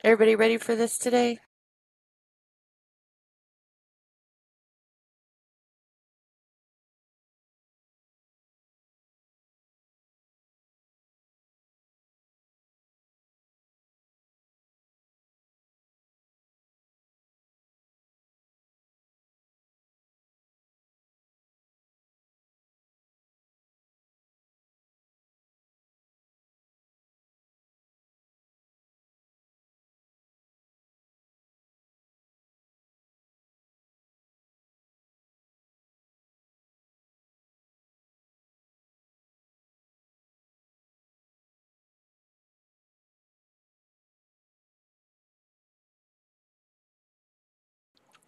Everybody ready for this today?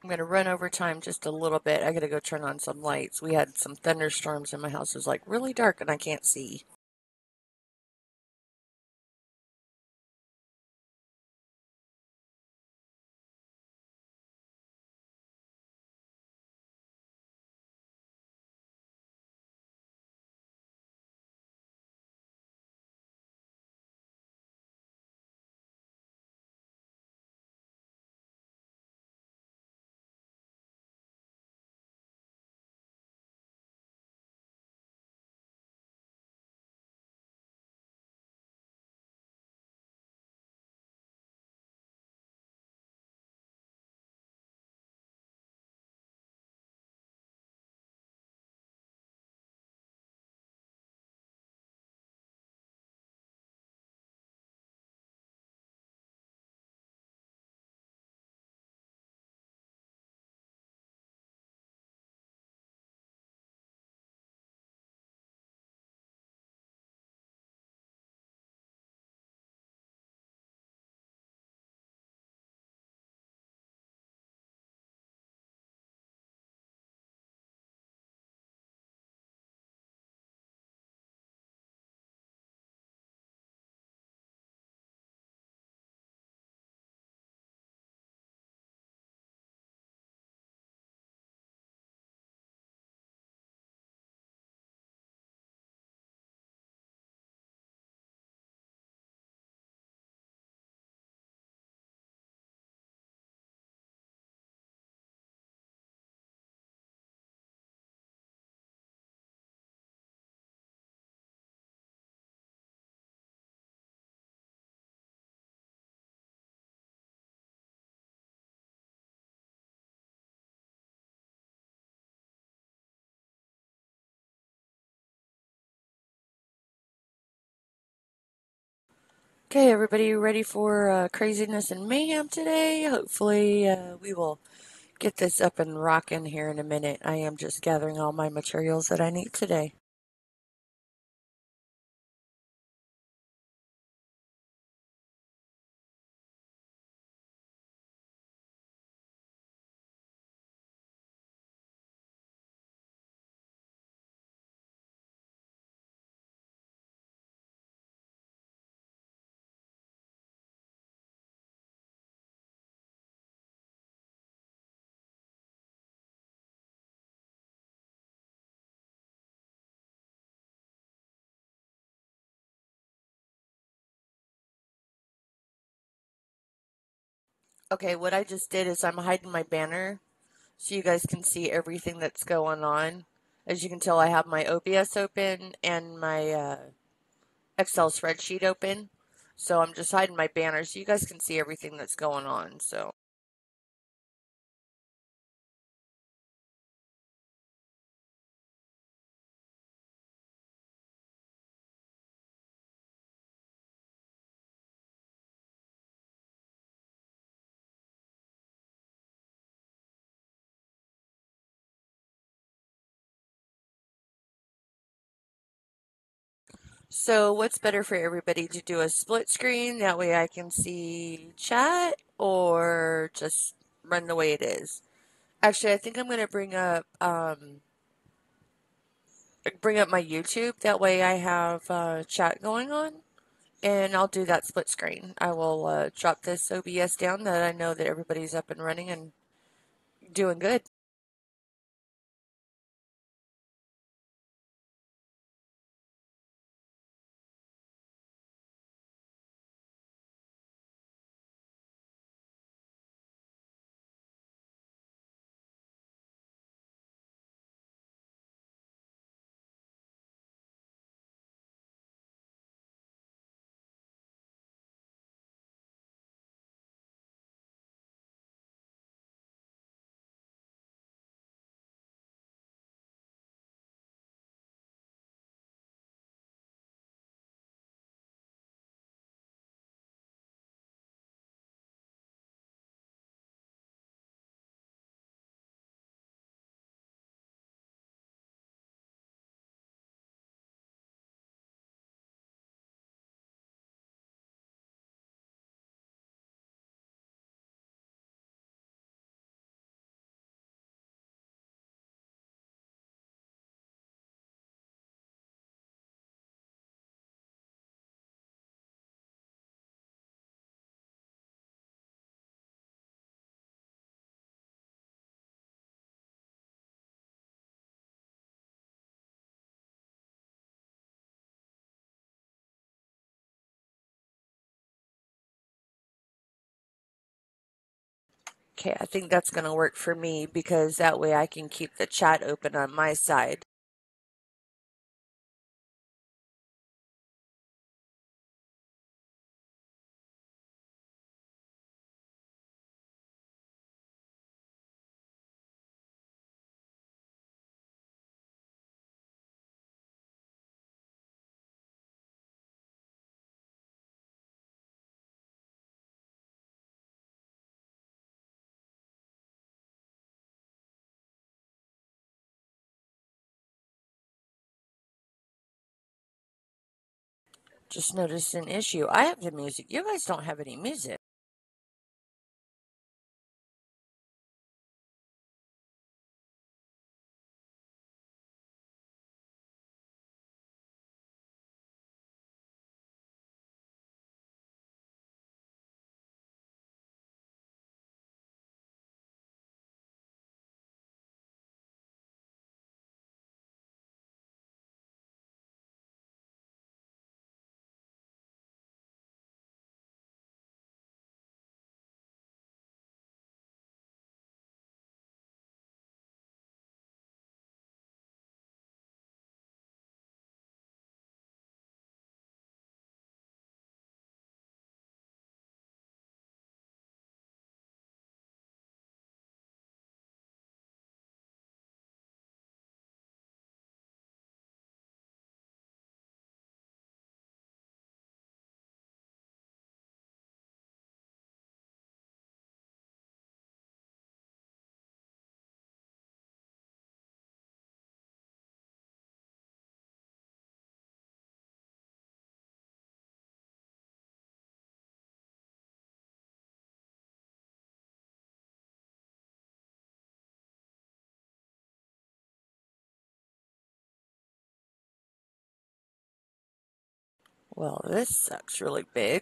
I'm going to run over time just a little bit. I got to go turn on some lights. We had some thunderstorms and my house is like really dark and I can't see. Okay, everybody ready for craziness and mayhem today? Hopefully, we will get this up and rocking here in a minute. I am just gathering all my materials that I need today. Okay, what I just did is I'm hiding my banner so you guys can see everything that's going on. As you can tell, I have my OBS open and my Excel spreadsheet open. So I'm just hiding my banner so you guys can see everything that's going on. So what's better for everybody to do a split screen? That way I can see chat or just run the way it is. Actually, I think I'm going to bring up my YouTube. That way I have chat going on and I'll do that split screen. I will drop this OBS down that I know that everybody's up and running and doing good. Okay, I think that's going to work for me because that way I can keep the chat open on my side. Just noticed an issue. I have the music. You guys don't have any music. Well, this sucks really big.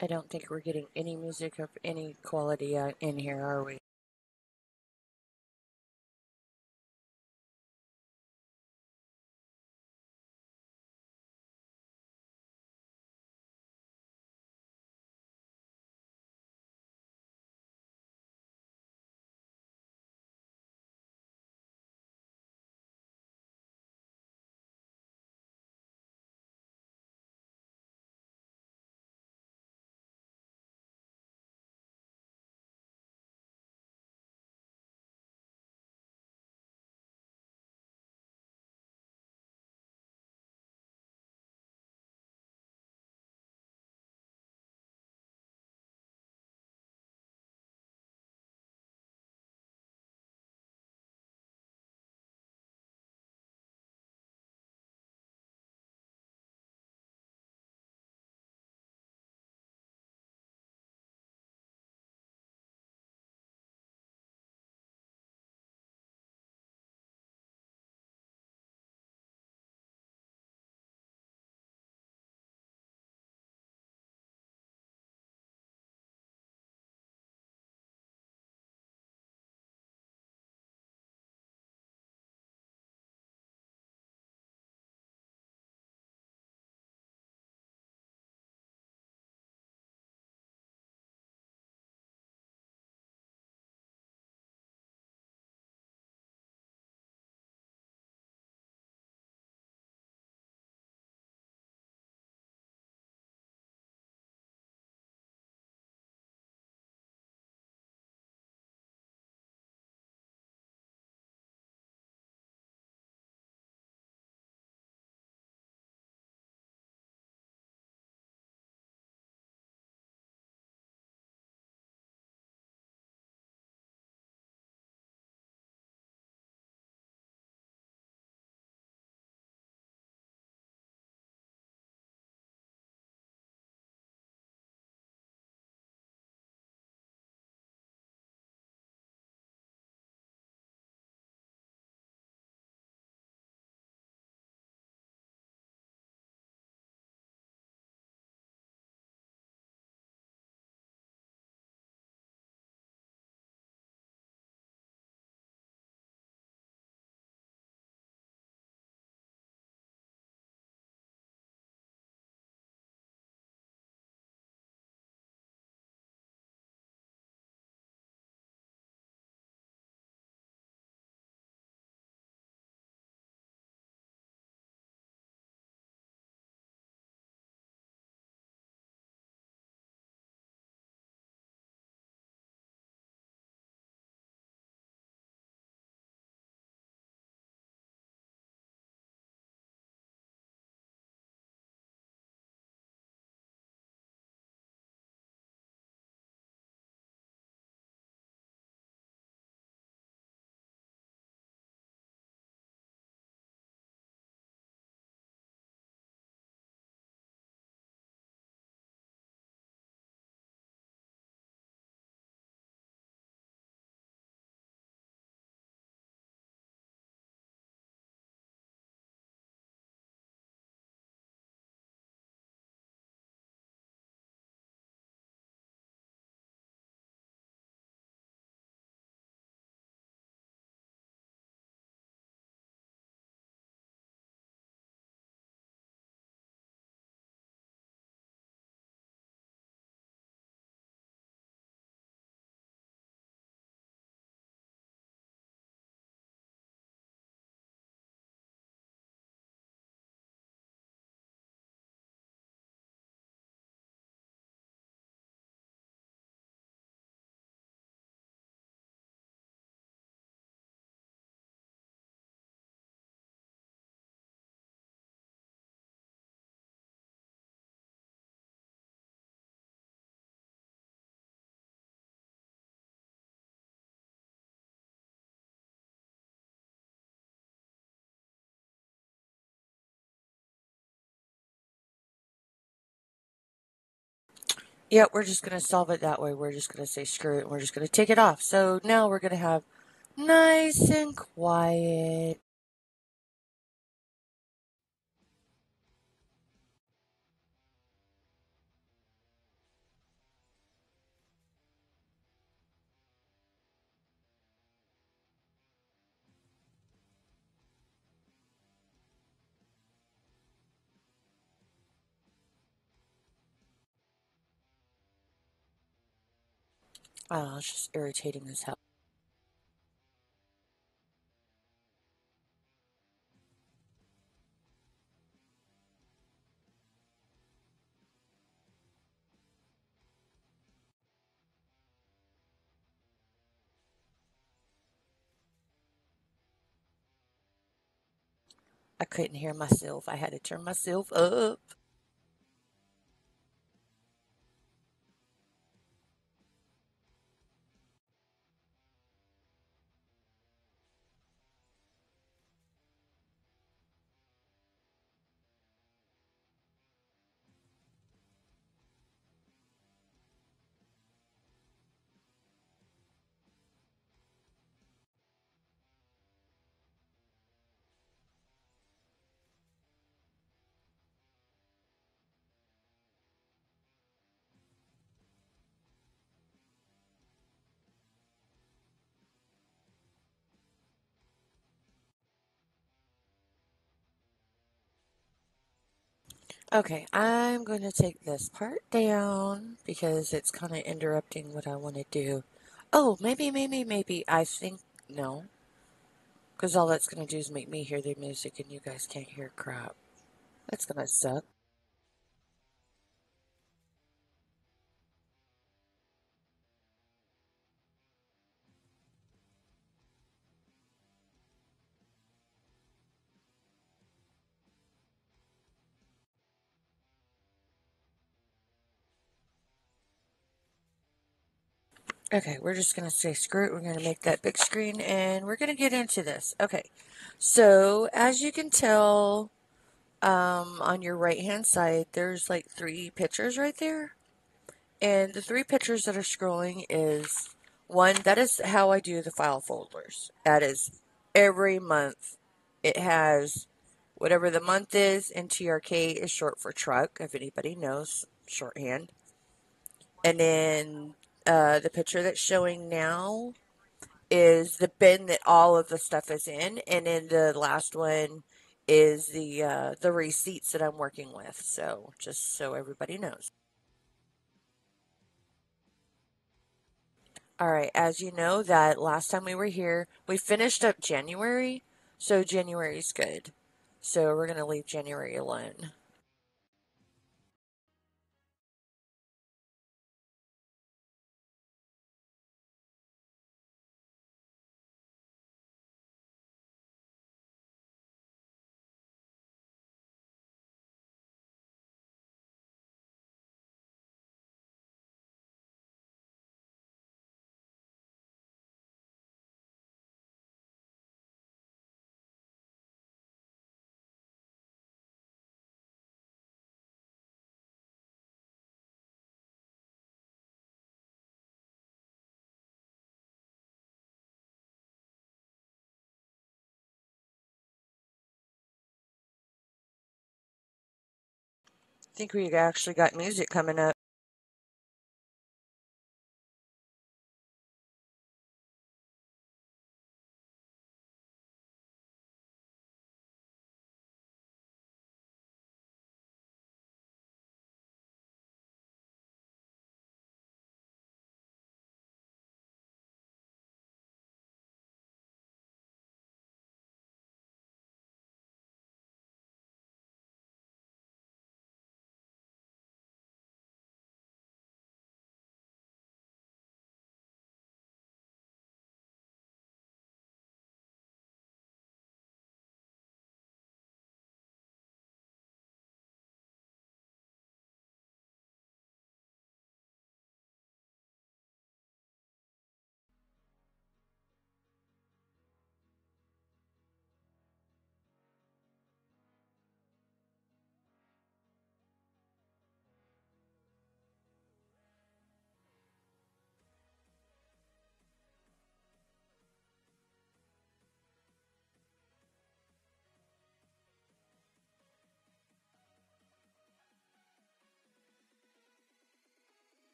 I don't think we're getting any music of any quality in here, are we? Yeah, we're just going to solve it that way. We're just going to say screw it and we're just going to take it off. So now we're going to have nice and quiet. Oh, it's just irritating as hell. I couldn't hear myself. I had to turn myself up. Okay, I'm going to take this part down because it's kind of interrupting what I want to do. Oh, maybe. I think no, because all that's going to do is make me hear the music and you guys can't hear crap. That's going to suck. Okay, we're just going to say screw it. We're going to make that big screen and we're going to get into this. Okay, so as you can tell on your right hand side, there's like three pictures right there. And the three pictures that are scrolling is one, that is how I do the file folders. That is every month. It has whatever the month is, and TRK is short for truck, if anybody knows shorthand. And then the picture that's showing now is the bin that all of the stuff is in, and then the last one is the receipts that I'm working with. So just so everybody knows. All right, as you know, that last time we were here, we finished up January, so January's good. So we're going to leave January alone. I think we actually got music coming up.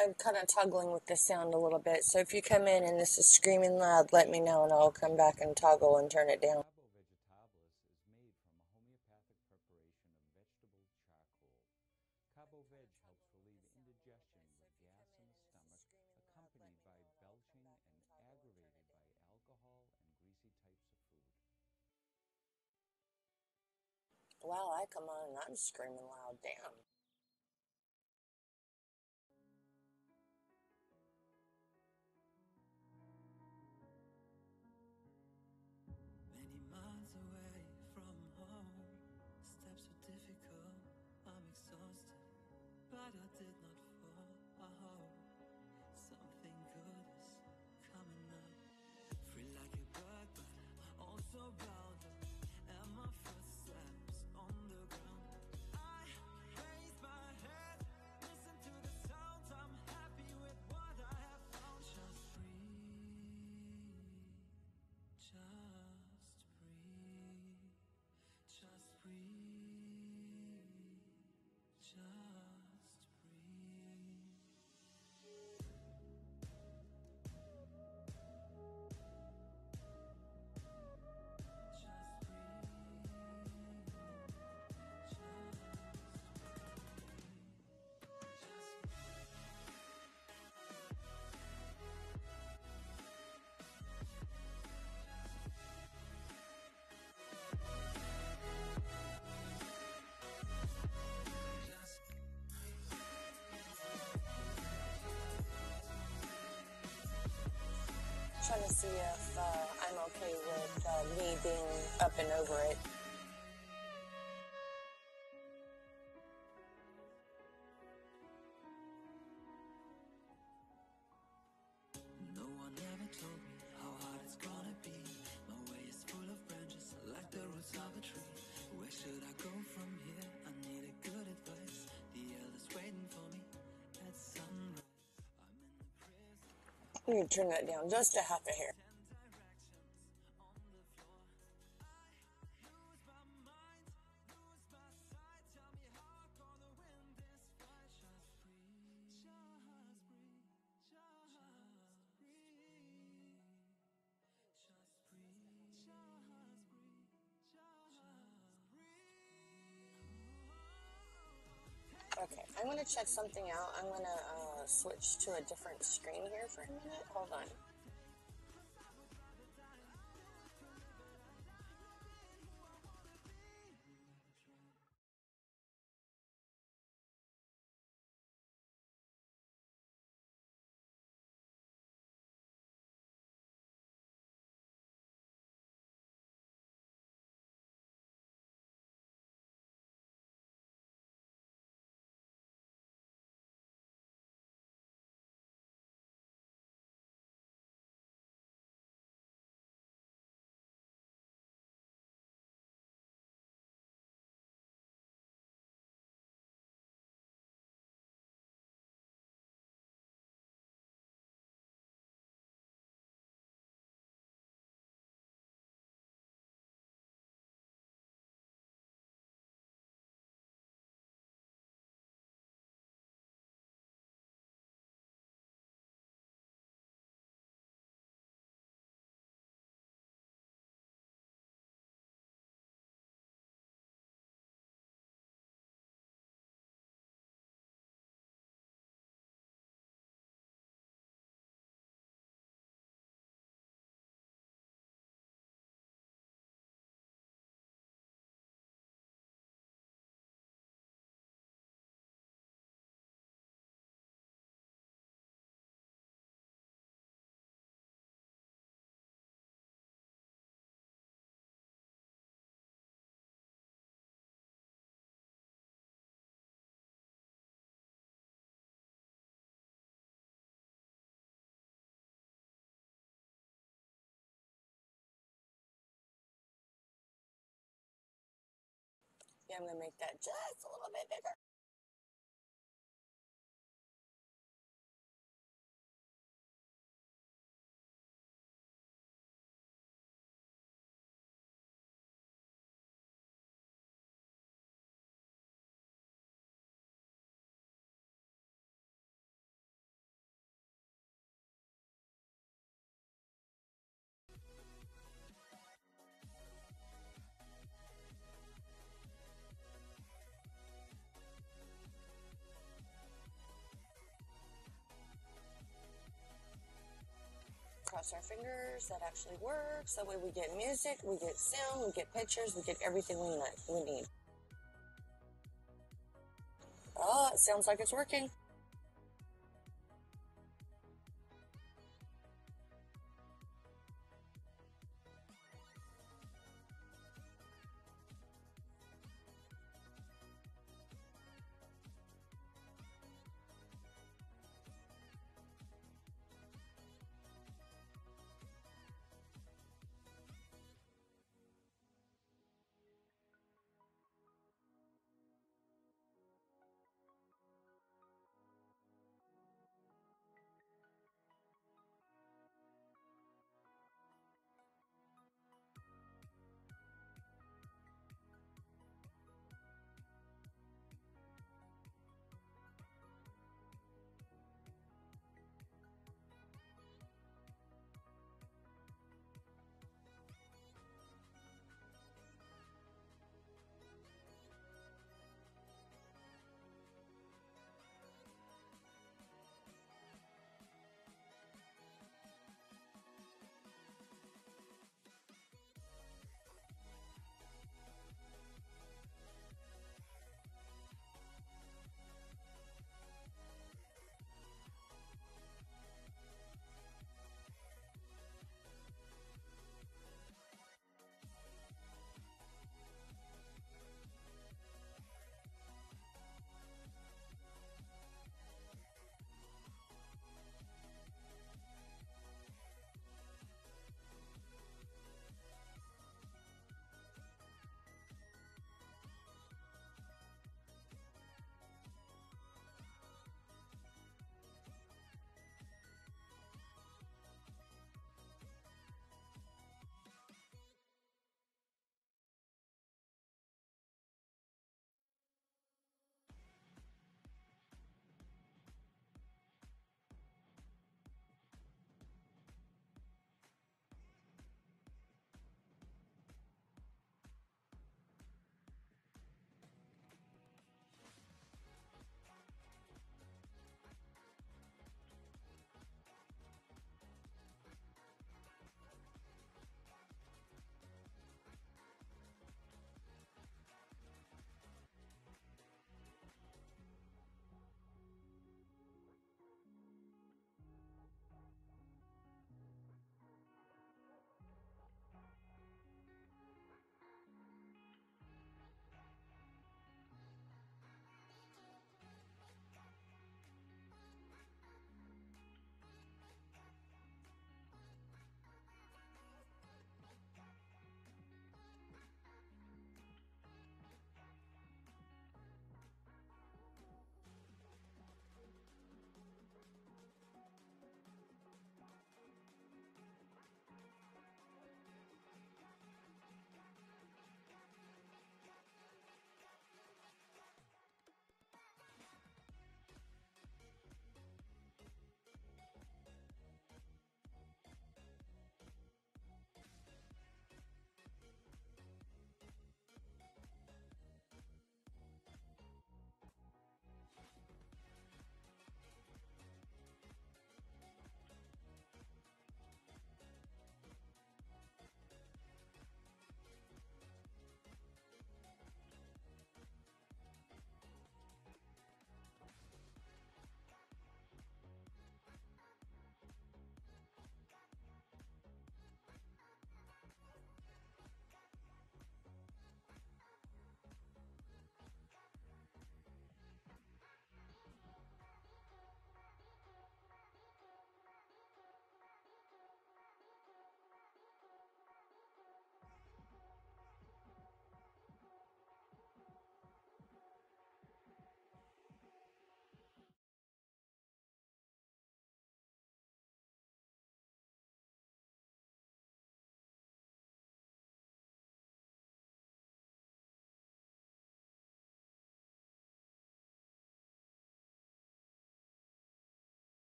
I'm kind of toggling with the sound a little bit, so if you come in and this is screaming loud, let me know and I'll come back and toggle and turn it down. Wow, I come on and I'm screaming loud. Damn. Many miles away from home, steps were difficult, I'm exhausted, but I did not fall. I hope something good is coming up. Free like a bird, but also bound up, and my footsteps on the ground. I raise my head, listen to the sounds, I'm happy with what I have found. Just breathe, just breathe, just breathe, just breathe. Trying to see if I'm okay with me being up and over it. No one ever told me how hard it's gonna be. My way is full of branches, like the roots of a tree. Where should I go from here? I need a good advice. The elders waiting for me at sunrise. I'm in the prison. Let me turn that down just a half a hair. Okay, I'm going to check something out. I'm going to switch to a different screen here for a minute. Hold on. Yeah, I'm going to make that just a little bit bigger. cross our fingers that actually works. That way we get music, we get sound, we get pictures, we get everything we need. Oh, it sounds like it's working.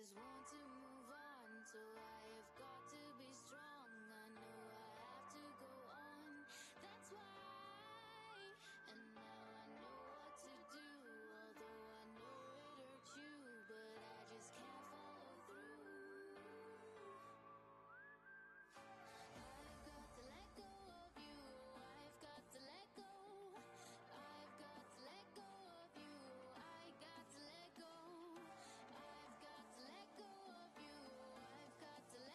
just want to move on, so I have got to be strong. I know I have to go on, that's why. And now I know what to do, although I know it hurts you, but I just can't follow through. I've got to let go of you, I've got to let go. I've got to let go of you, I got to let go. I've got to let go of you, I've got to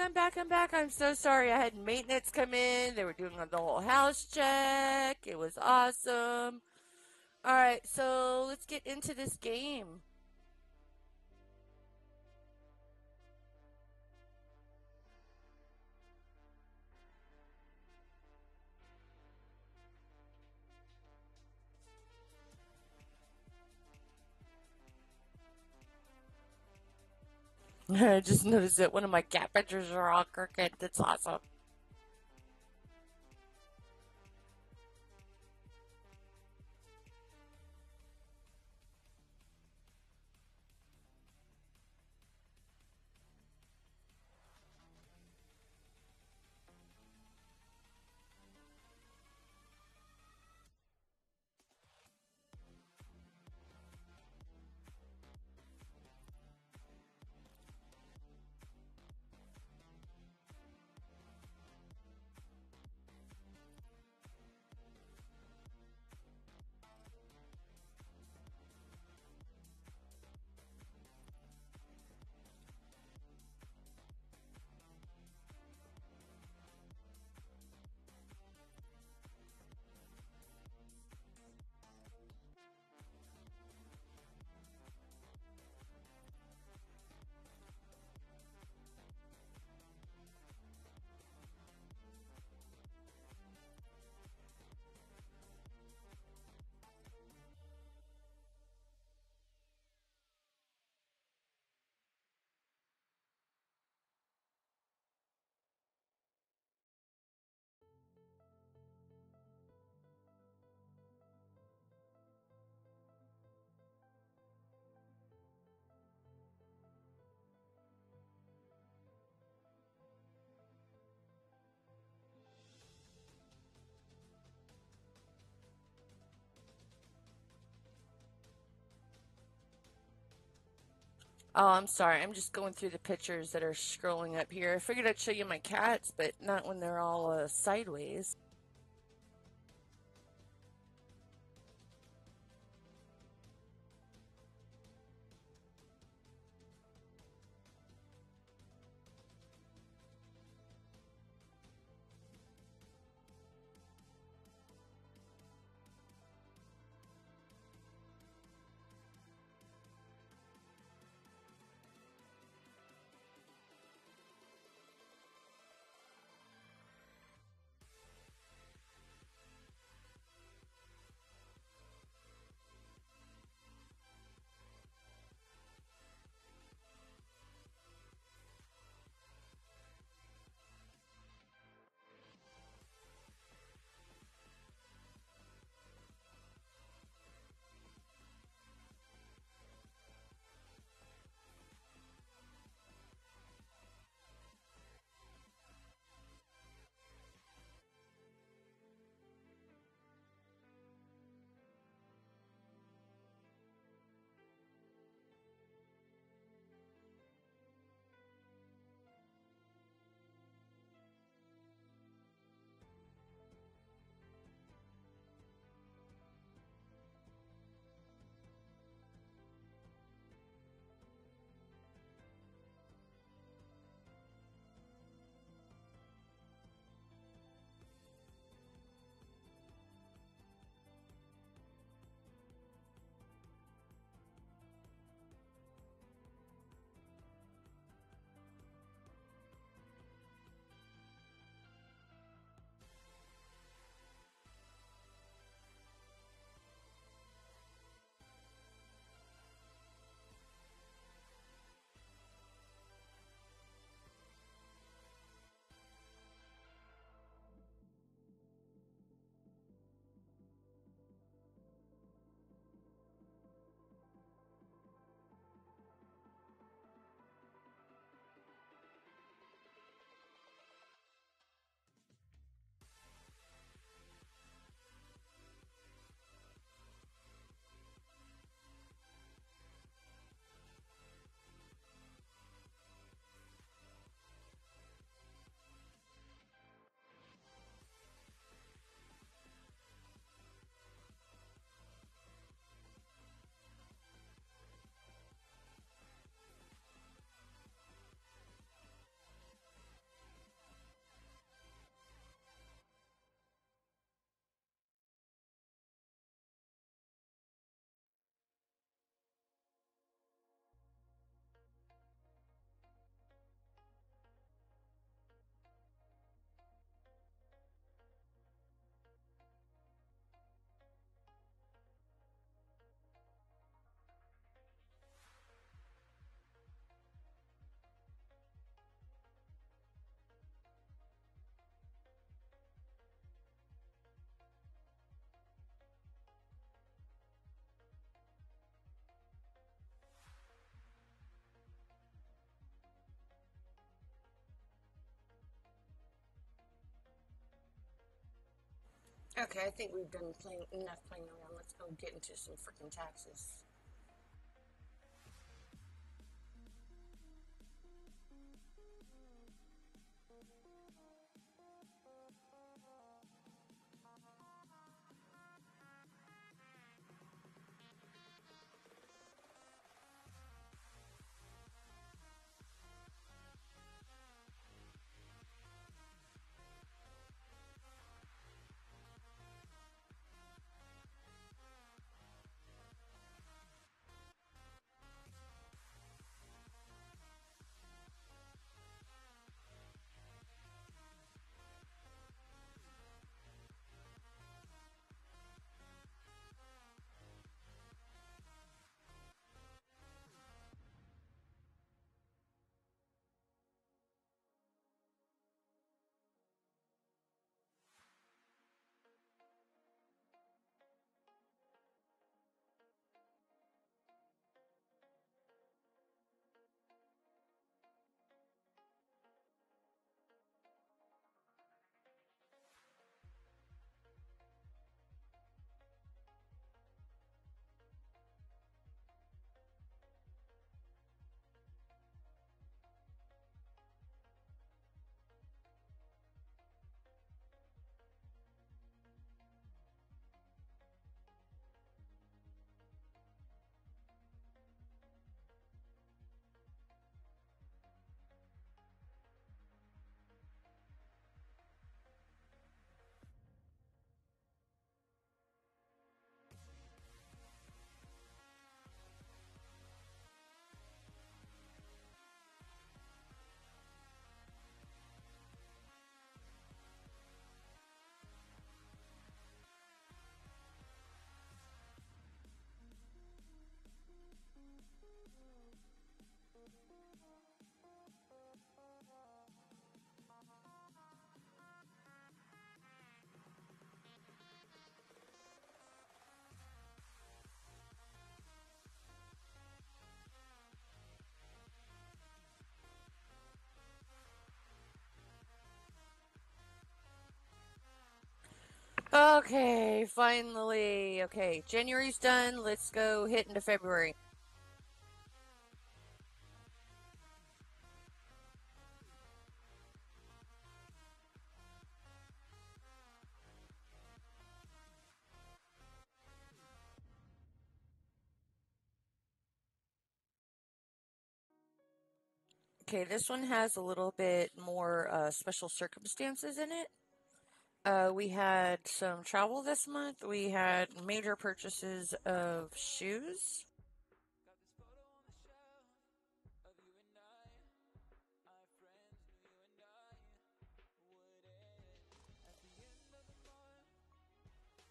I'm back. I'm back. I'm so sorry. I had maintenance come in. They were doing the whole house check. It was awesome. All right, so let's get into this game. I just noticed that one of my cat pictures are all crooked. That's awesome. Oh, I'm sorry. I'm just going through the pictures that are scrolling up here. I figured I'd show you my cats, but not when they're all sideways. Okay, I think we've done enough playing around. Let's go get into some freaking taxes. Okay, finally. Okay, January's done. Let's go hit into February. Okay, this one has a little bit more special circumstances in it. We had some travel this month. We had major purchases of shoes. Got this photo on the shelf of you and I. Our friends knew you and I would end.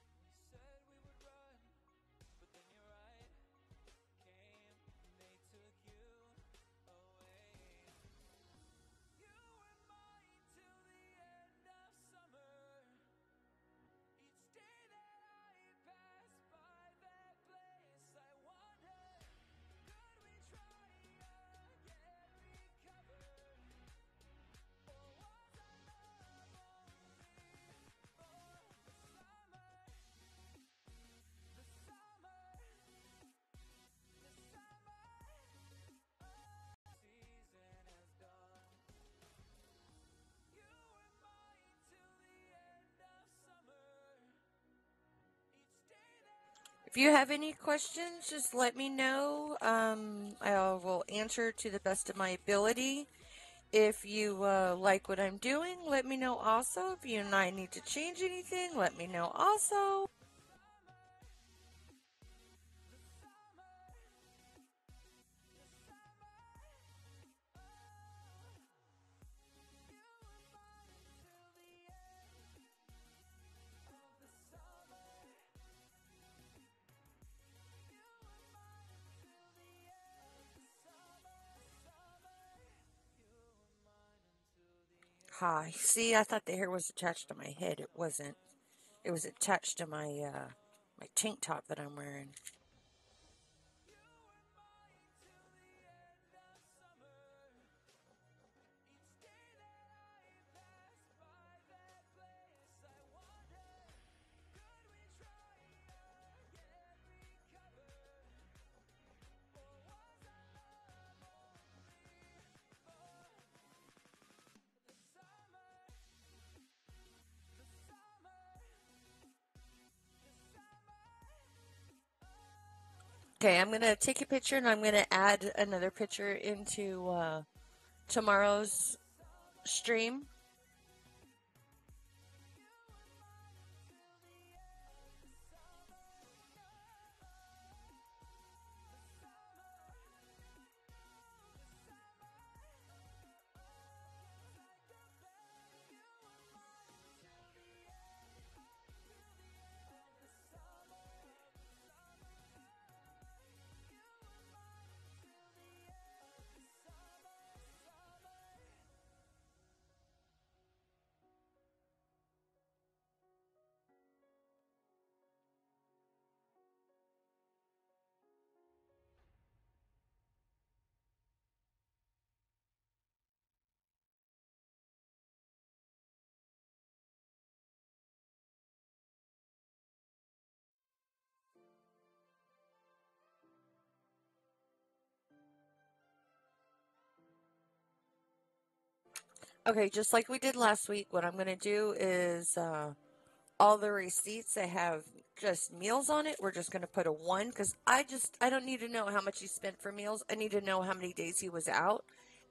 At the end of the month, we said we would run, but then your right came and they took you away. You were mine till the end of summer. Each day that I pass by that place, I wonder, could we try again, recover? Or was our love only for the summer? The summer, the summer, season has done. You were mine till the end of summer. Each day that If you have any questions, just let me know. I will answer to the best of my ability. If you like what I'm doing, let me know also. If you and I need to change anything, let me know also. Hi. See, I thought the hair was attached to my head. It wasn't. It was attached to my tank top that I'm wearing. Okay, I'm going to take a picture and I'm going to add another picture into tomorrow's stream. Okay, just like we did last week, what I'm going to do is all the receipts that have just meals on it, we're just going to put a 1 because I don't need to know how much he spent for meals. I need to know how many days he was out.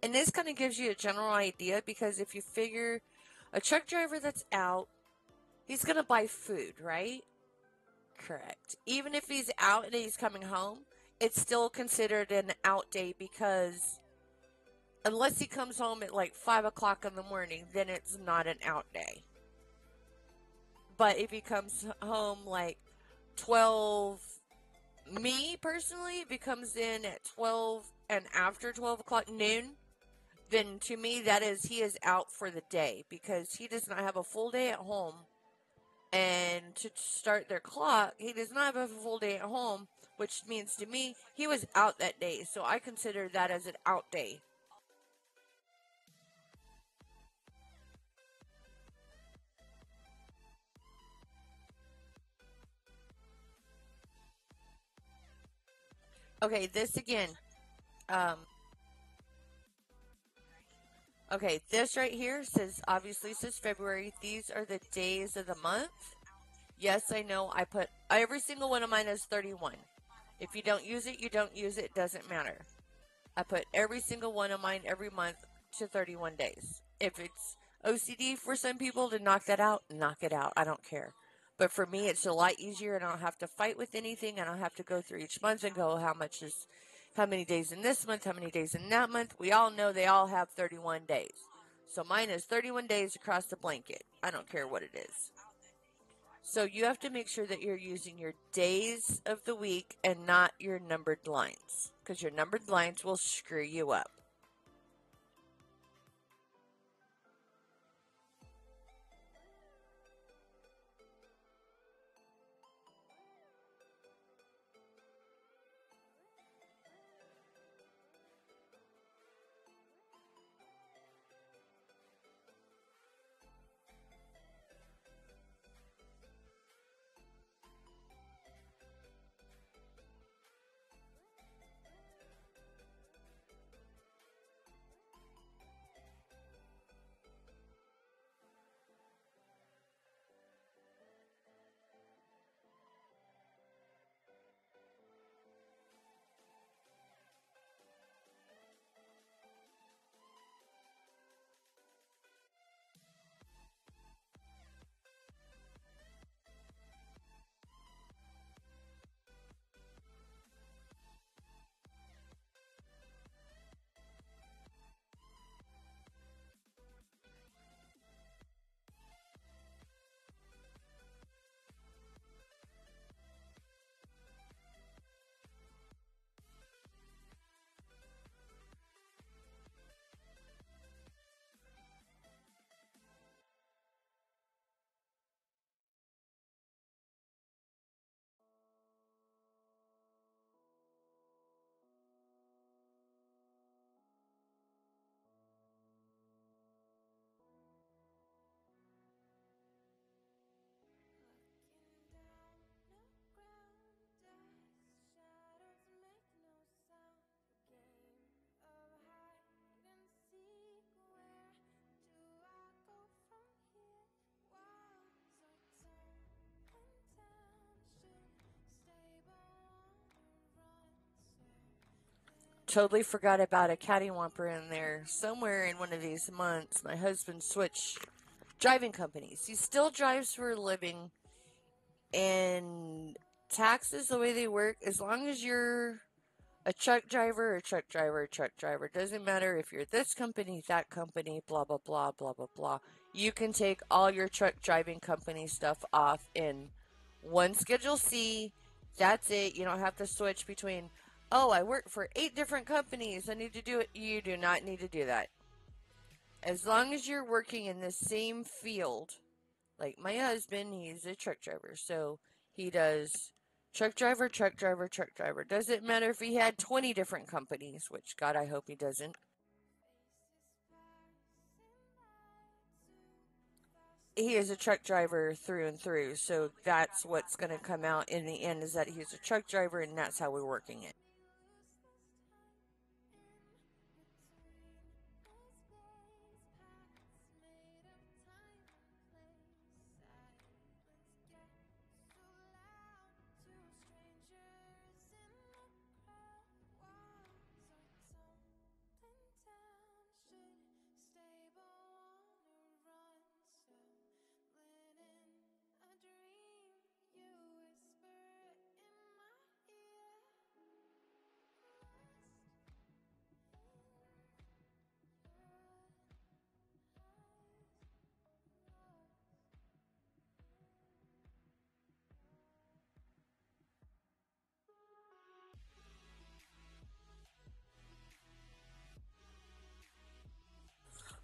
And this kind of gives you a general idea because if you figure a truck driver that's out, he's going to buy food, right? Correct. Even if he's out and he's coming home, it's still considered an out day because unless he comes home at like 5 o'clock in the morning, then it's not an out day. But if he comes home like 12, me personally, if he comes in at 12 and after 12 o'clock noon, then to me that is he is out for the day because he does not have a full day at home. And to start their clock, he does not have a full day at home, which means to me he was out that day. So I consider that as an out day. Okay, this again. Um, okay, this right here says obviously says February. These are the days of the month. Yes, I know. I put every single one of mine as 31. If you don't use it, you don't use it. Doesn't matter. I put every single one of mine every month to 31 days. If it's OCD for some people to knock that out, knock it out. I don't care. But for me, it's a lot easier, and I don't have to fight with anything. I don't have to go through each month and go how many days in this month, how many days in that month. We all know they all have 31 days. So mine is 31 days across the blanket. I don't care what it is. So you have to make sure that you're using your days of the week and not your numbered lines because your numbered lines will screw you up. totally forgot about a cattywomper in there. Somewhere in one of these months, my husband switched driving companies. He still drives for a living, and taxes, the way they work, as long as you're a truck driver, a truck driver, a truck driver, doesn't matter if you're this company, that company, blah, blah, blah, blah, blah, blah. You can take all your truck driving company stuff off in one Schedule C. That's it. You don't have to switch between, oh, I work for 8 different companies. I need to do it. You do not need to do that. As long as you're working in the same field, like my husband, he's a truck driver. So he does truck driver, truck driver, truck driver. Doesn't matter if he had 20 different companies, which God, I hope he doesn't. He is a truck driver through and through. So that's what's going to come out in the end, is that he's a truck driver, and that's how we're working it.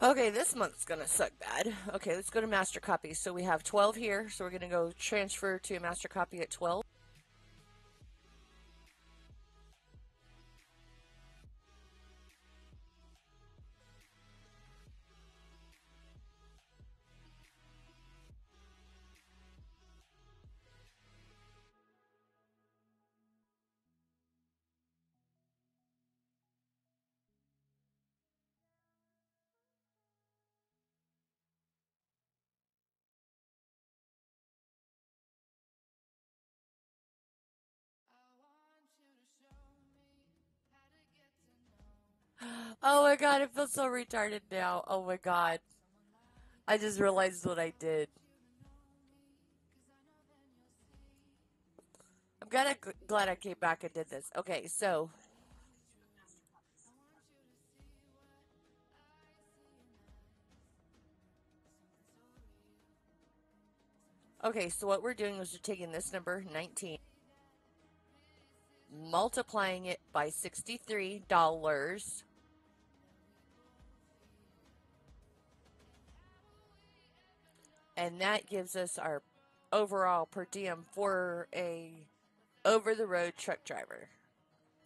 Okay, this month's gonna suck bad. Okay, let's go to master copies. So we have 12 here, so we're gonna go transfer to a master copy at 12. Oh my god, I feel so retarded now. Oh my god. I just realized what I did. I'm glad I came back and did this. Okay, so what we're doing is we're taking this number 19, multiplying it by $63, and that gives us our overall per diem for a over the road truck driver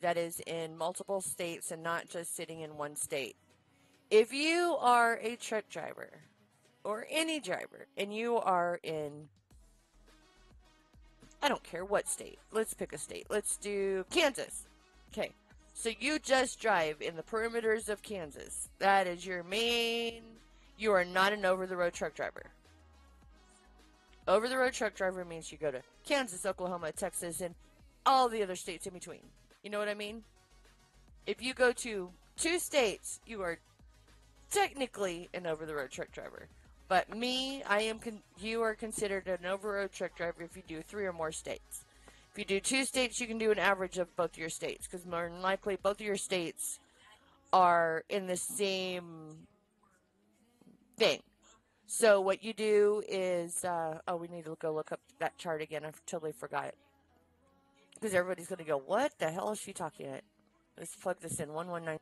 that is in multiple states and not just sitting in one state. If you are a truck driver or any driver and you are in, I don't care what state, let's pick a state, let's do Kansas. Okay, so you just drive in the perimeters of Kansas. That is your main, you are not an over the road truck driver. Over the road truck driver means you go to Kansas, Oklahoma, Texas, and all the other states in between. You know what I mean? If you go to 2 states, you are technically an over the road truck driver. But me, you are considered an over the road truck driver if you do 3 or more states. If you do 2 states, you can do an average of both your states, because more than likely both of your states are in the same thing. So what you do is, we need to go look up that chart again. I totally forgot it. Because everybody's going to go, what the hell is she talking about? Let's plug this in, 119.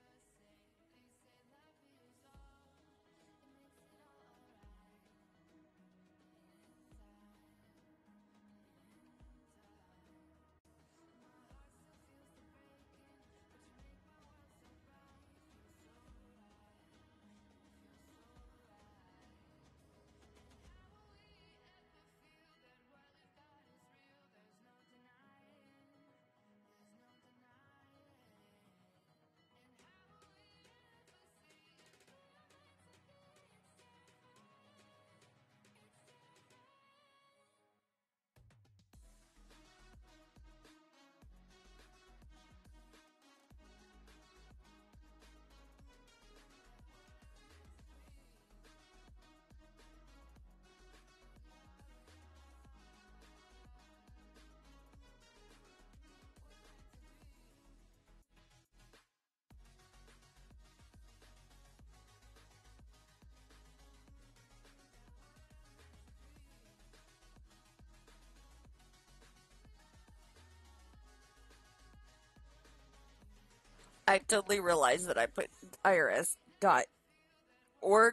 I totally realized that I put irs.org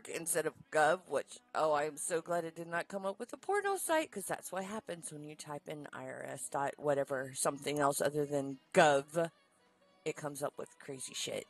instead of gov, which, oh, I am so glad it did not come up with a porno site, because that's what happens when you type in irs dot whatever, something else other than gov. It comes up with crazy shit.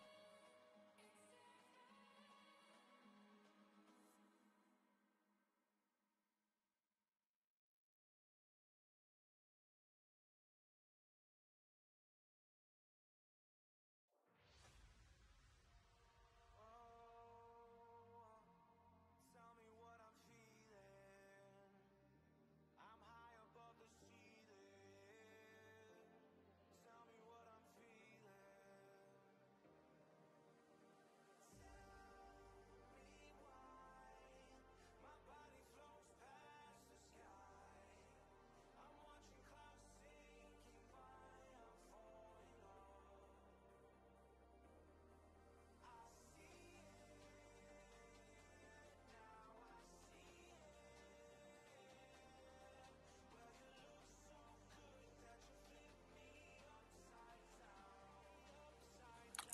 Tell me what I'm feeling. I'm high above the ceiling. Tell me what I'm feeling. Tell me why my body floats past the sky. I'm watching clouds sinking by. I'm falling off. I see it now. I see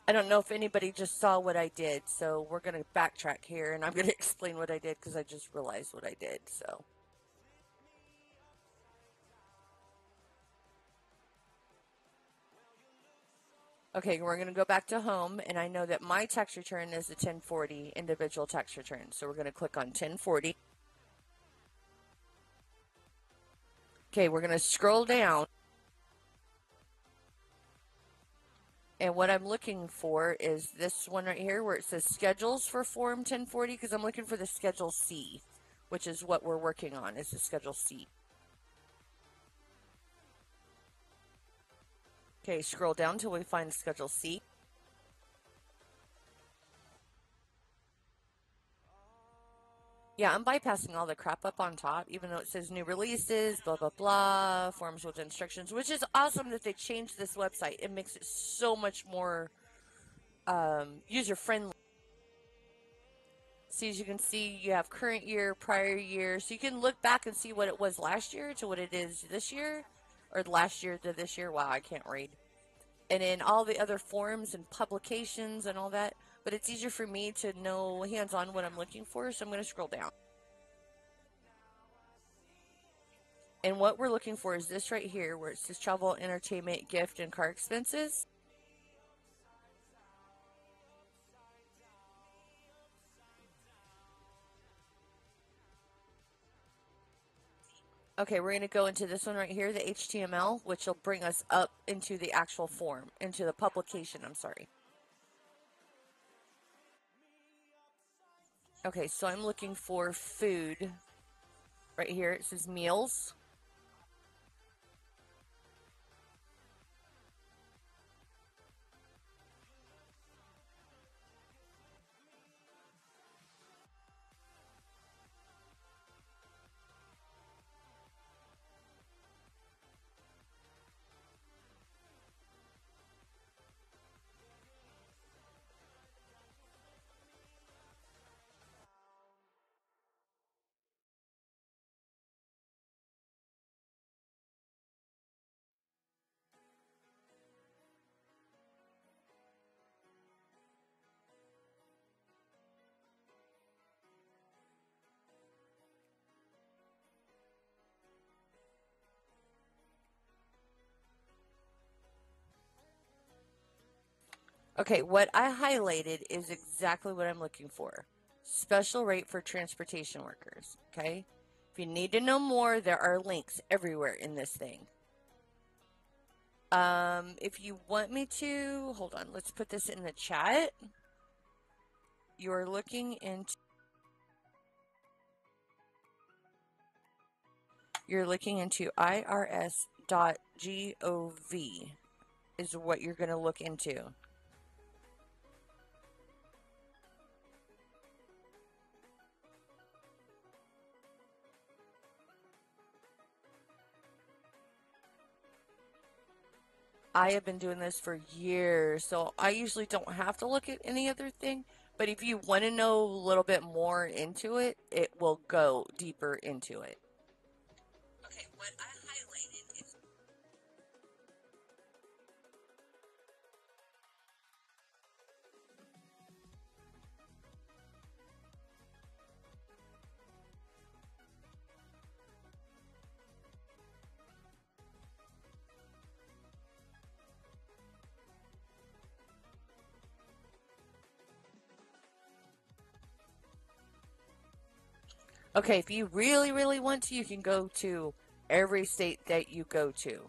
I don't know if anybody just saw what I did, so we're going to backtrack here and I'm going to explain what I did because I just realized what I did. So, okay, we're going to go back to home, and I know that my text return is the 1040 individual text return. So, we're going to click on 1040. Okay, we're going to scroll down. And what I'm looking for is this one right here where it says schedules for form 1040, because I'm looking for the schedule C, which is what we're working on, is the schedule C. Okay, scroll down till we find schedule C. Yeah, I'm bypassing all the crap up on top, even though it says new releases, blah, blah, blah, forms with instructions, which is awesome that they changed this website. It makes it so much more user-friendly. See, as you can see, you have current year, prior year, so you can look back and see what it was last year to what it is this year, or last year to this year. Wow, I can't read. And then all the other forums and publications and all that, but it's easier for me to know hands-on what I'm looking for, so I'm going to scroll down. And what we're looking for is this right here, where it says travel, entertainment, gift, and car expenses. Okay, we're going to go into this one right here, the HTML, which will bring us up into the actual form, into the publication, I'm sorry. Okay, so I'm looking for food. Right here, it says meals. Okay, what I highlighted is exactly what I'm looking for. Special rate for transportation workers, okay? If you need to know more, there are links everywhere in this thing. If you want me to, hold on, let's put this in the chat. You're looking into irs.gov is what you're going to look into. I have been doing this for years, so I usually don't have to look at any other thing. But if you want to know a little bit more into it, it will go deeper into it. Okay, what I highlighted is Okay, if you really, really want to, you can go to every state that you go to.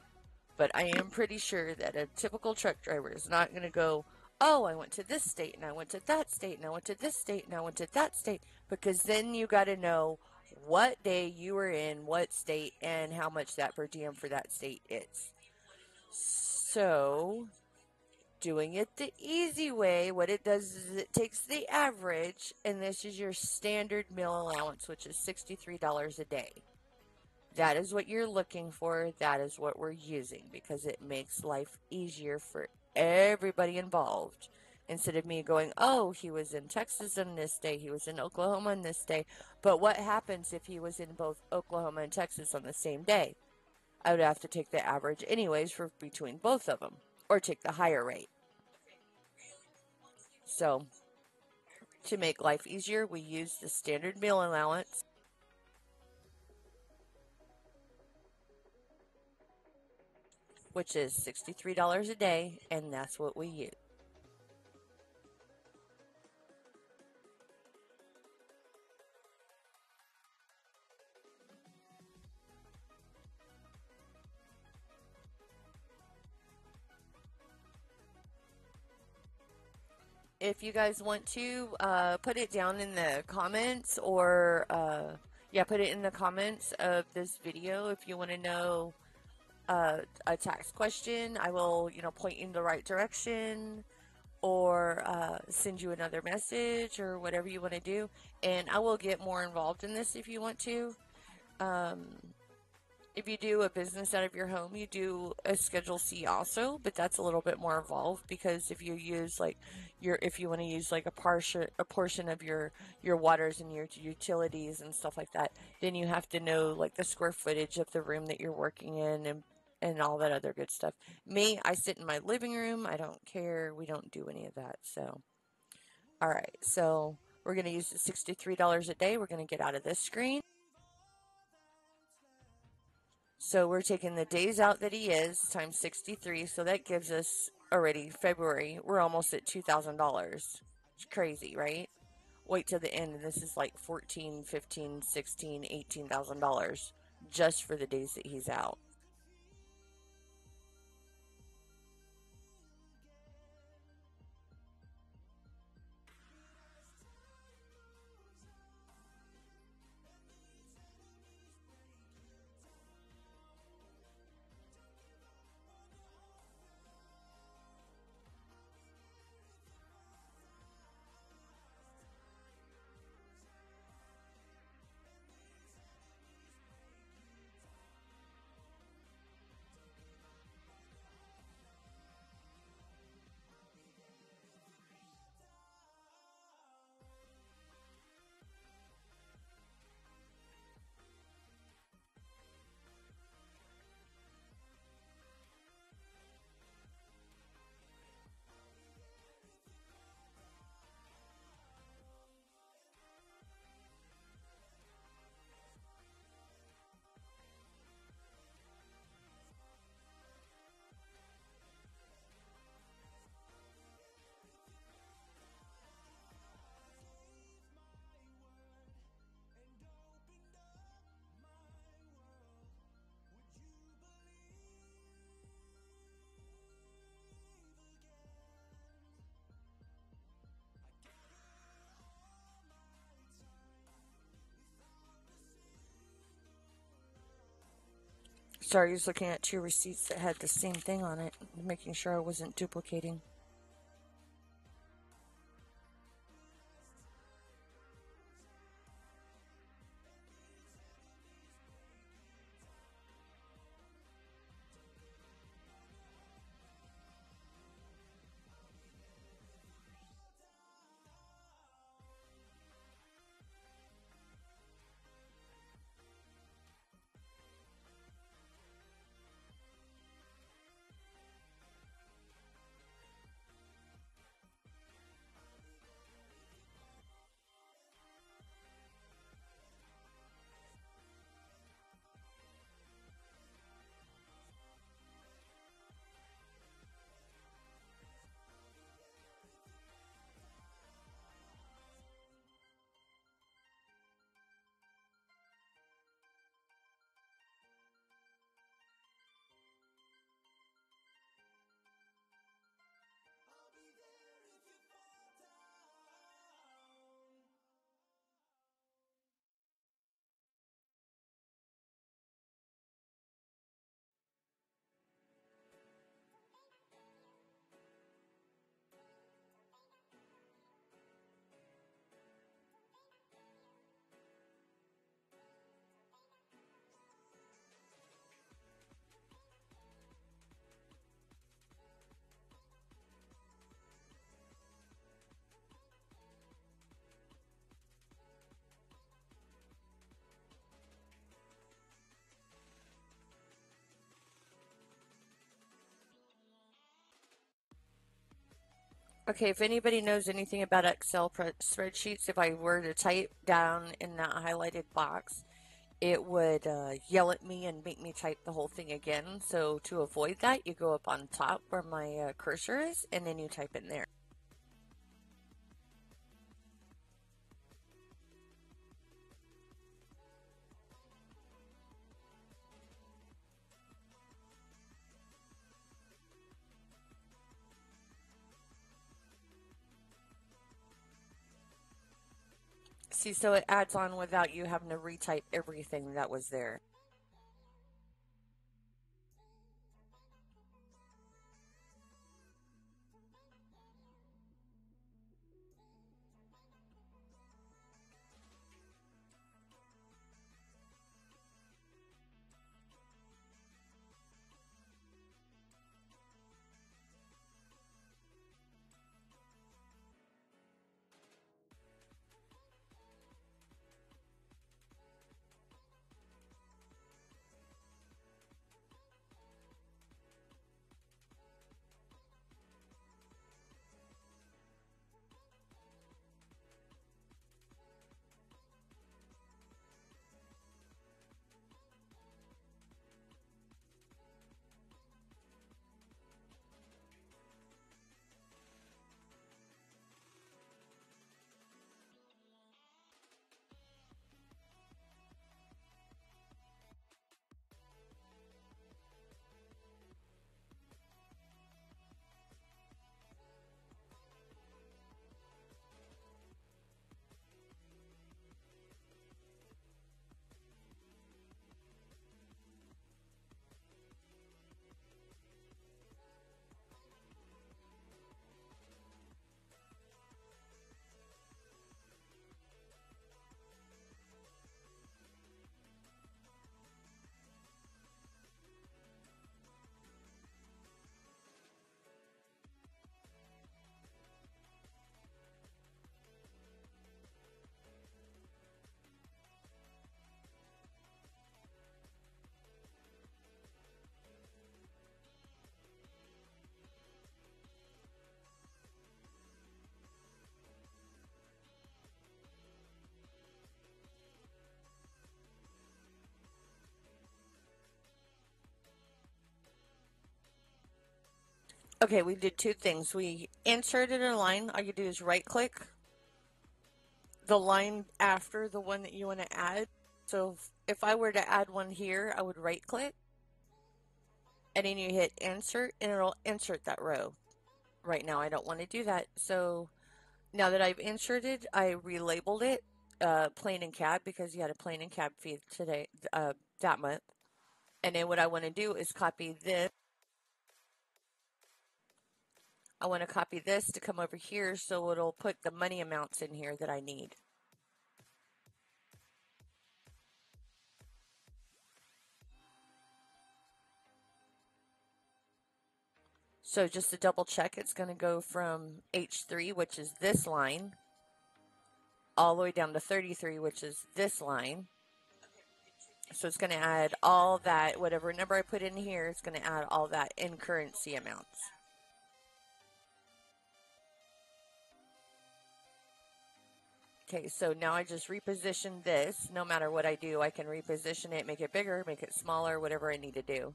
But I am pretty sure that a typical truck driver is not going to go, oh, I went to this state and I went to that state and I went to this state and I went to that state, because then you got to know what day you were in what state and how much that per diem for that state is. So, doing it the easy way, what it does is it takes the average, and this is your standard meal allowance, which is $63 a day. That is what you're looking for. That is what we're using because it makes life easier for everybody involved. Instead of me going, oh, he was in Texas on this day, he was in Oklahoma on this day. But what happens if he was in both Oklahoma and Texas on the same day? I would have to take the average, anyways, for between both of them, or take the higher rate. So, to make life easier, we use the standard meal allowance, which is $63 a day, and that's what we use. If you guys want to, put it down in the comments, or yeah, put it in the comments of this video if you want to know a tax question. I will, point you in the right direction, or send you another message, or whatever you want to do. And I will get more involved in this if you want to. Um, if you do a business out of your home, you do a Schedule C also, but that's a little bit more involved, because if you use like if you want to use like a portion of your waters and your utilities and stuff like that, then you have to know like the square footage of the room that you're working in, and all that other good stuff. Me, I sit in my living room. I don't care. We don't do any of that. So, all right. So we're going to use the $63 a day. We're going to get out of this screen. So we're taking the days out that he is times 63. So that gives us already February. We're almost at $2,000. It's crazy, right? Wait till the end, and this is like 14, 15, 16, $18,000 just for the days that he's out. Sorry, I was looking at two receipts that had the same thing on it, making sure I wasn't duplicating. Okay, if anybody knows anything about Excel spreadsheets, if I were to type down in that highlighted box, it would yell at me and make me type the whole thing again. So to avoid that, you go up on top where my cursor is, and then you type in there. See, so it adds on without you having to retype everything that was there. Okay, we did two things. We inserted a line. All you do is right click the line after the one that you want to add. So if I were to add one here, I would right click and then you hit insert and it'll insert that row. Right now, I don't want to do that. So now that I've inserted, I relabeled it plain and cab because you had a plain and cab feed today, that month. And then what I want to do is copy this. I want to copy this to come over here so it'll put the money amounts in here that I need. So just to double check, it's going to go from H3, which is this line, all the way down to 33, which is this line. So it's going to add all that, whatever number I put in here, it's going to add all that in currency amounts. Okay, so now I just reposition this. No matter what I do, I can reposition it, make it bigger, make it smaller, whatever I need to do.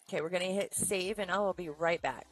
Okay, we're going to hit save and I will be right back.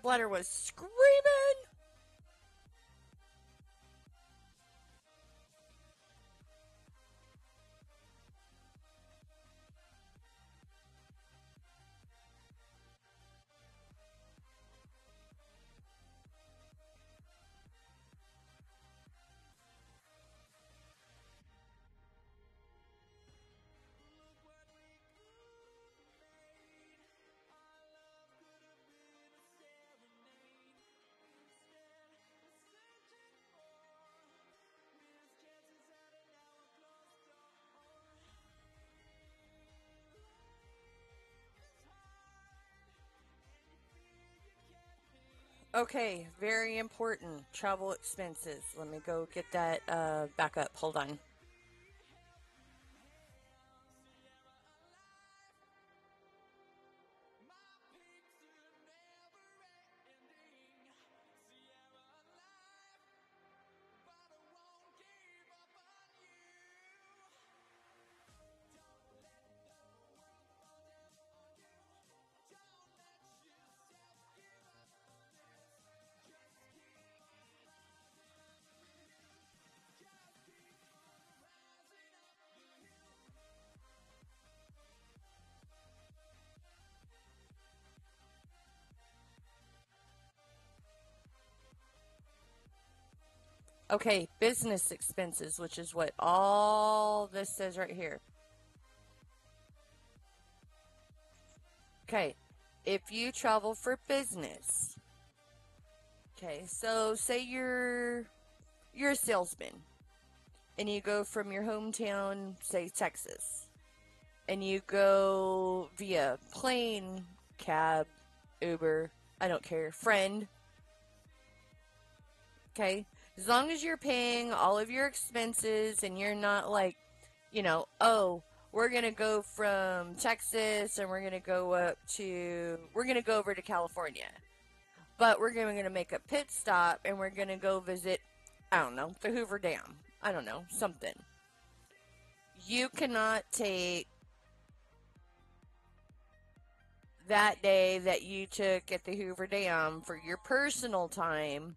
stepladder was screaming. Okay, very important. Travel expenses. Let me go get that back up. Hold on. Okay, business expenses, which is what all this says right here. Okay, if you travel for business, okay, so say you're a salesman and you go from your hometown, say Texas, and you go via plane, cab, Uber, I don't care, friend, okay? As long as you're paying all of your expenses and you're not like, oh, we're going to go from Texas and we're going to go over to California. But we're going to make a pit stop and we're going to go visit, I don't know, the Hoover Dam. I don't know, something. You cannot take that day that you took at the Hoover Dam for your personal time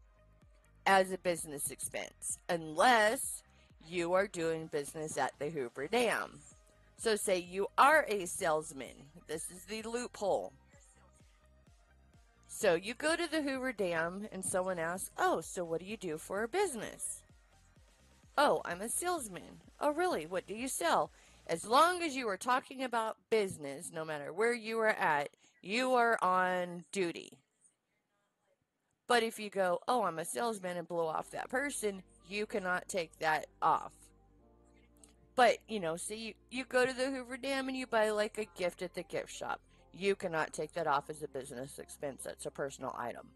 as a business expense unless you are doing business at the Hoover Dam. So say you are a salesman. This is the loophole. So you go to the Hoover Dam and someone asks, oh, so what do you do for a business? Oh, I'm a salesman. Oh, really? What do you sell? As long as you are talking about business, no matter where you are at, you are on duty. But if you go, oh, I'm a salesman and blow off that person, you cannot take that off. But, say you go to the Hoover Dam and you buy like a gift at the gift shop. You cannot take that off as a business expense. That's a personal item.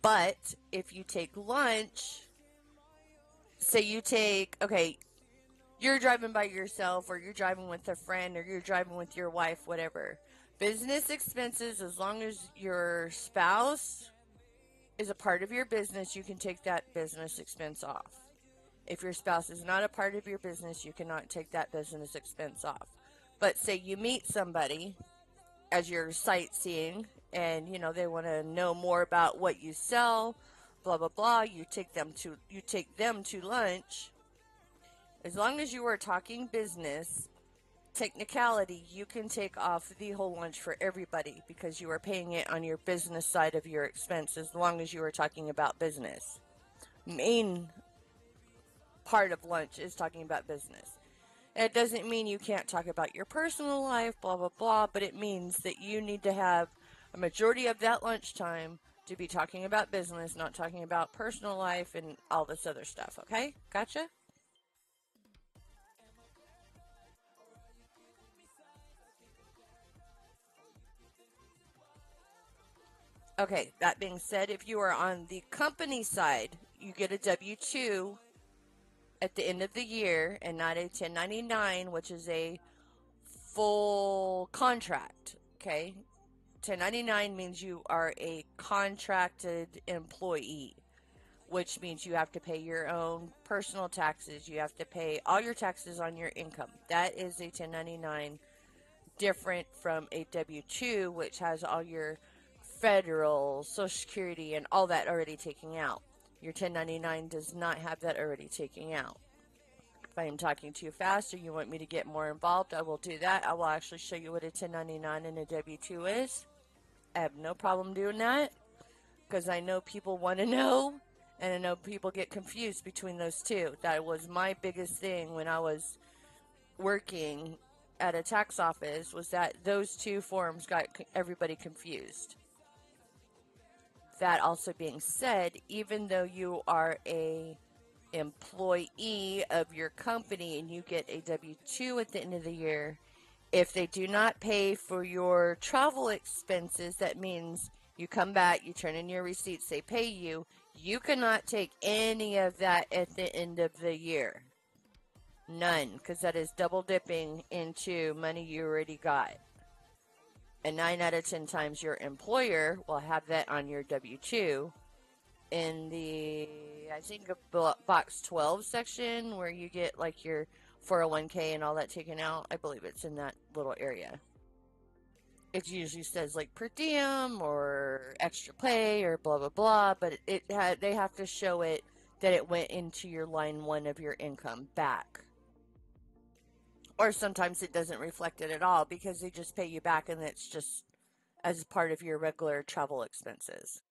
But if you take lunch, say you're driving by yourself or you're driving with a friend or you're driving with your wife, whatever. Business expenses, as long as your spouse is a part of your business, you can take that business expense off. If your spouse is not a part of your business, you cannot take that business expense off. But say you meet somebody as you're sightseeing and they want to know more about what you sell, blah blah blah, you take them to lunch. As long as you are talking business, technicality, you can take off the whole lunch for everybody because you are paying it on your business side of your expense as long as you are talking about business. Main part of lunch is talking about business. It doesn't mean you can't talk about your personal life, blah, blah, blah, but it means that you need to have a majority of that lunchtime to be talking about business, not talking about personal life and all this other stuff, okay? Gotcha? Okay, that being said, if you are on the company side, you get a W-2 at the end of the year and not a 1099, which is a full contract, okay? 1099 means you are a contracted employee, which means you have to pay your own personal taxes. You have to pay all your taxes on your income. That is a 1099, different from a W-2, which has all your federal, Social Security, and all that already taken out. Your 1099 does not have that already taken out. If I am talking too fast or you want me to get more involved, I will do that. I will actually show you what a 1099 and a W-2 is. I have no problem doing that because I know people want to know, and I know people get confused between those two. That was my biggest thing when I was working at a tax office, was that those two forms got everybody confused. That also being said, even though you are a employee of your company and you get a W-2 at the end of the year, if they do not pay for your travel expenses, that means you come back, you turn in your receipts, they pay you, you cannot take any of that at the end of the year. None, because that is double dipping into money you already got. And 9 out of 10 times your employer will have that on your W-2 in the, I think, box 12 section where you get like your 401k and all that taken out. I believe it's in that little area. It usually says like per diem or extra pay or blah blah blah, but they have to show it that it went into your line 1 of your income back. Or sometimes it doesn't reflect it at all because they just pay you back and it's just as part of your regular travel expenses.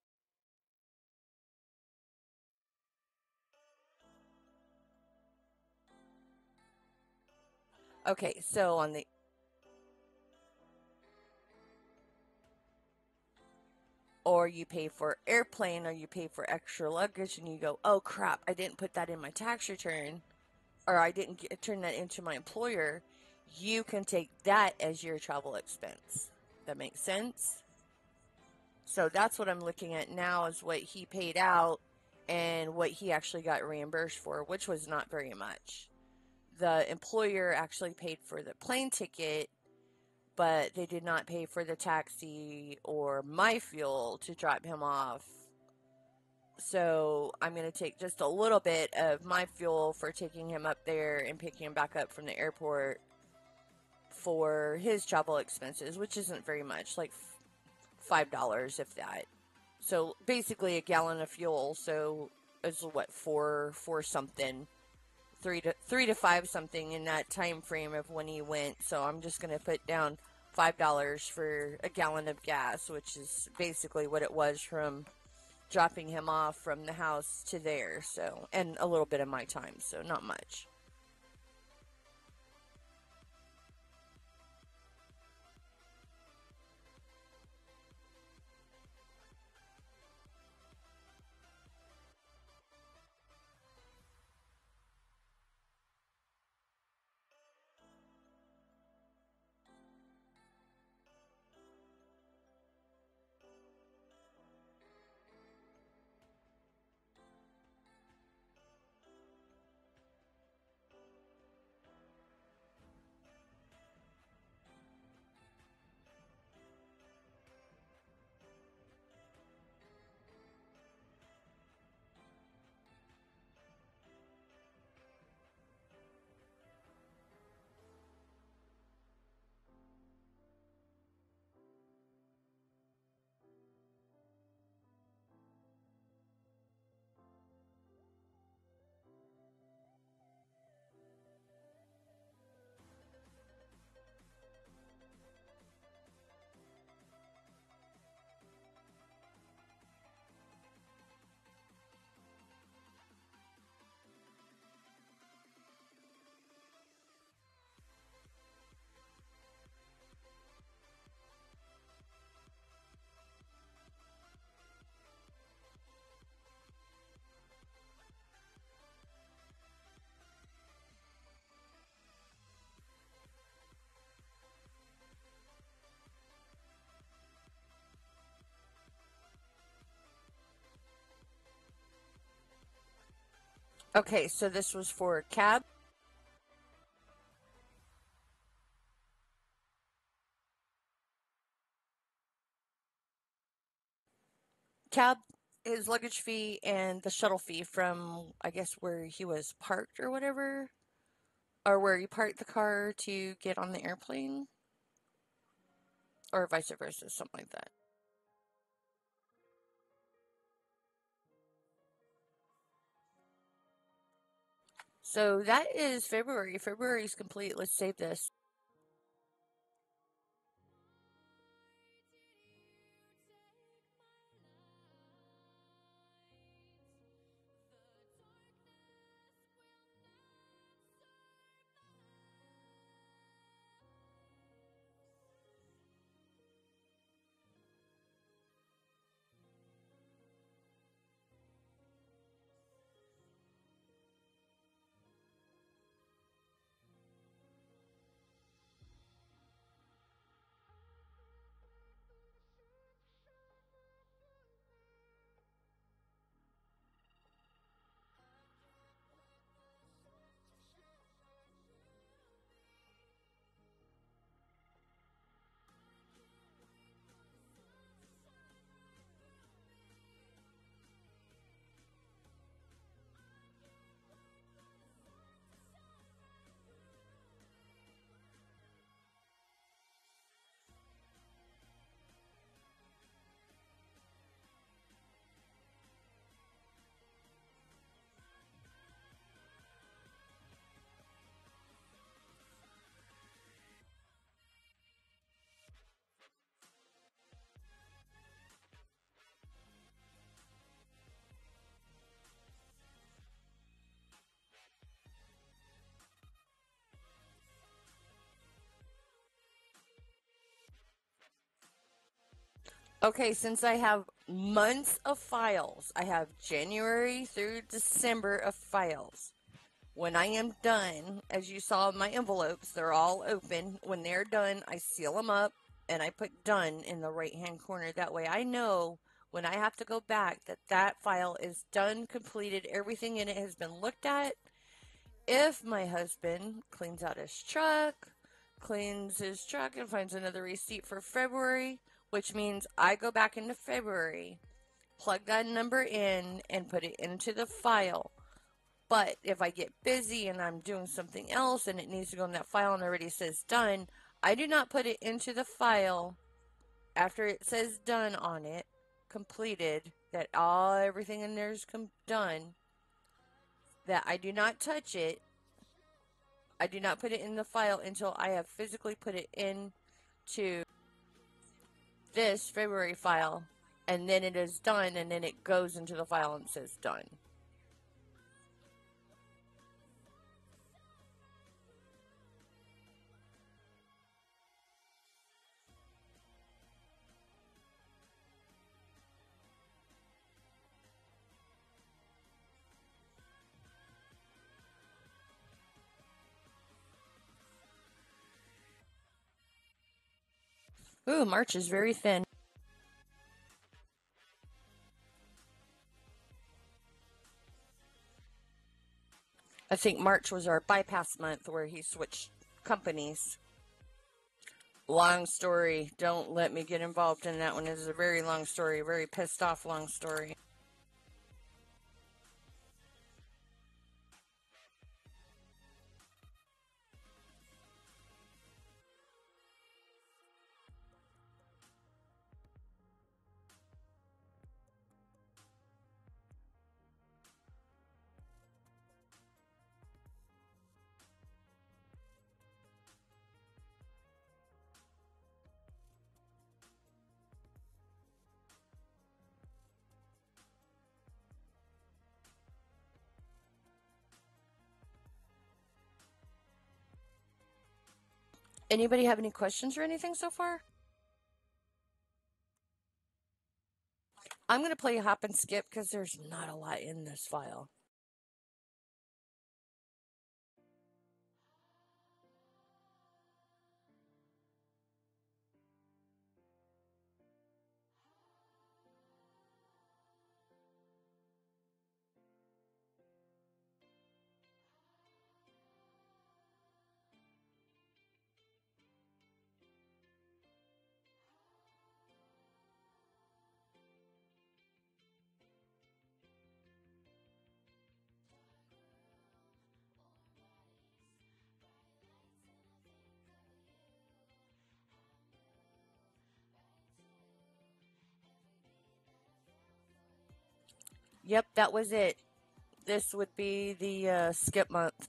Okay, so on the, or you pay for airplane or you pay for extra luggage and you go, oh crap, I didn't put that in my tax return, or I didn't turn that into my employer, you can take that as your travel expense. That makes sense? So that's what I'm looking at now, is what he paid out and what he actually got reimbursed for, which was not very much. The employer actually paid for the plane ticket, but they did not pay for the taxi or my fuel to drop him off. So I'm going to take just a little bit of my fuel for taking him up there and picking him back up from the airport for his travel expenses, which isn't very much, like $5 if that. So basically a gallon of fuel. So it's what, four something, three to five something in that time frame of when he went. So I'm just going to put down $5 for a gallon of gas, which is basically what it was from dropping him off from the house to there. So, and a little bit of my time, so not much. Okay, so this was for cab. Cab. his luggage fee and the shuttle fee from, I guess, where he was parked or whatever, or where he parked the car to get on the airplane, or vice versa, something like that. So that is February. February is complete. Let's save this. Okay, since I have months of files, I have January through December of files. When I am done, as you saw in my envelopes, they're all open. When they're done, I seal them up and I put done in the right hand corner. That way I know when I have to go back that that file is done, completed, everything in it has been looked at. If my husband cleans out his truck, and finds another receipt for February, which means I go back into February, plug that number in, and put it into the file. But if I get busy and I'm doing something else and it needs to go in that file and already says done, I do not put it into the file after it says done on it, completed, that everything in there is done, that I do not touch it. I do not put it in the file until I have physically put it into this February file, and then it is done, and then it goes into the file and says done. Ooh, March is very thin. I think March was our bypass month where he switched companies. Long story. Don't let me get involved in that one. It is a very long story, a very pissed off long story. Anybody have any questions or anything so far? I'm going to play hop and skip because there's not a lot in this file. Yep, that was it. This would be the skip month.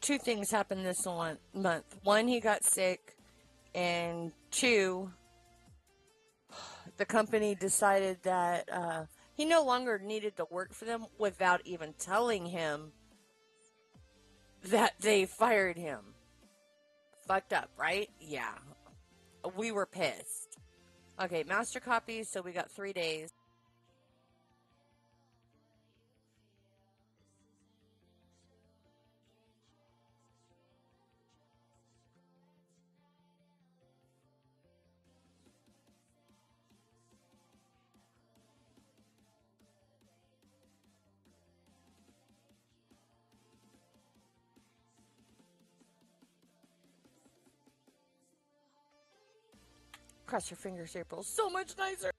Two things happened this month. One, he got sick, and two, the company decided that he no longer needed to work for them without even telling him that they fired him. Fucked up, right? Yeah. We were pissed. Okay, master copies, so we got 3 days. Cross your fingers, April. So much nicer.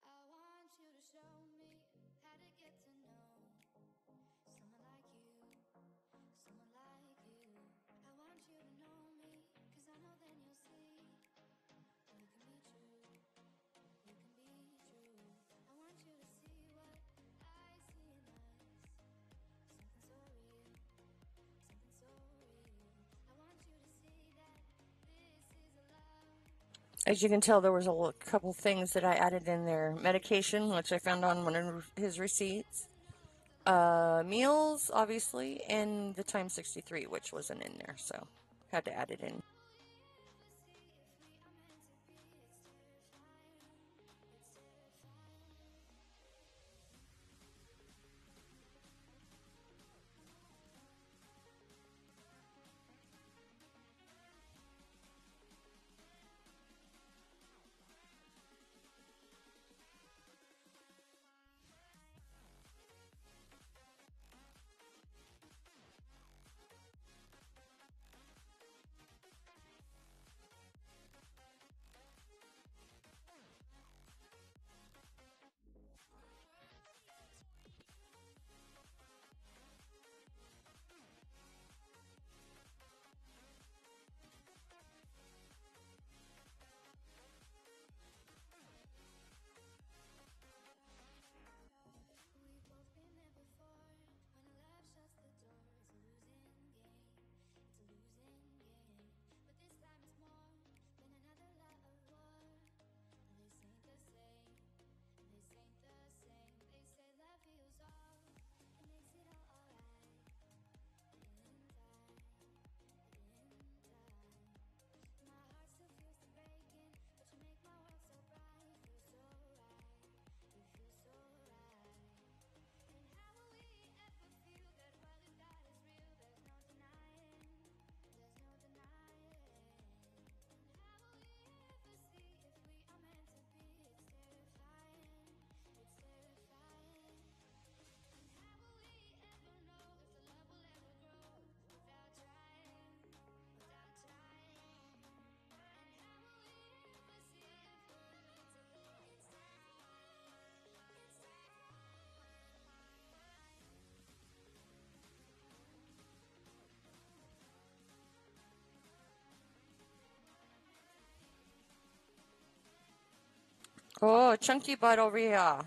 I want you to show me how to get to know someone like you, someone like you. I want you to know me, cause I know then you'll see you can be true, you can be true. I want you to see what I see in us, something so real, something so real. I want you to see that this is a love. As you can tell, there was a couple things that I added in there. Medication, which I found on one of his receipts. Meals, obviously, and the time 63, which wasn't in there, so had to add it in. Oh, chunky butt over here.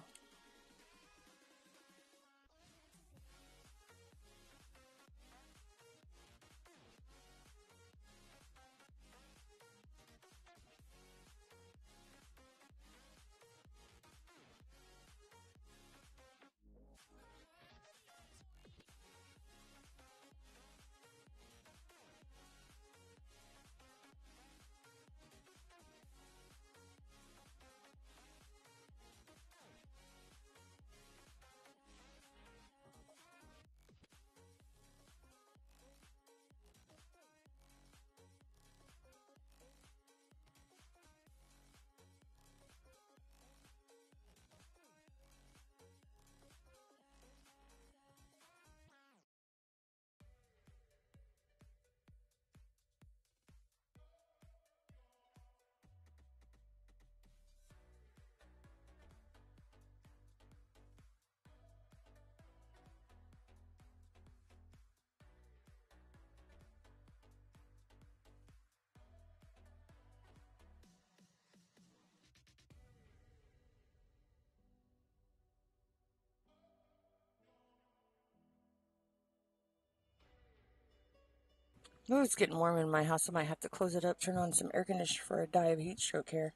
Oh, it's getting warm in my house. I might have to close it up, turn on some air conditioner for a die of heat stroke here.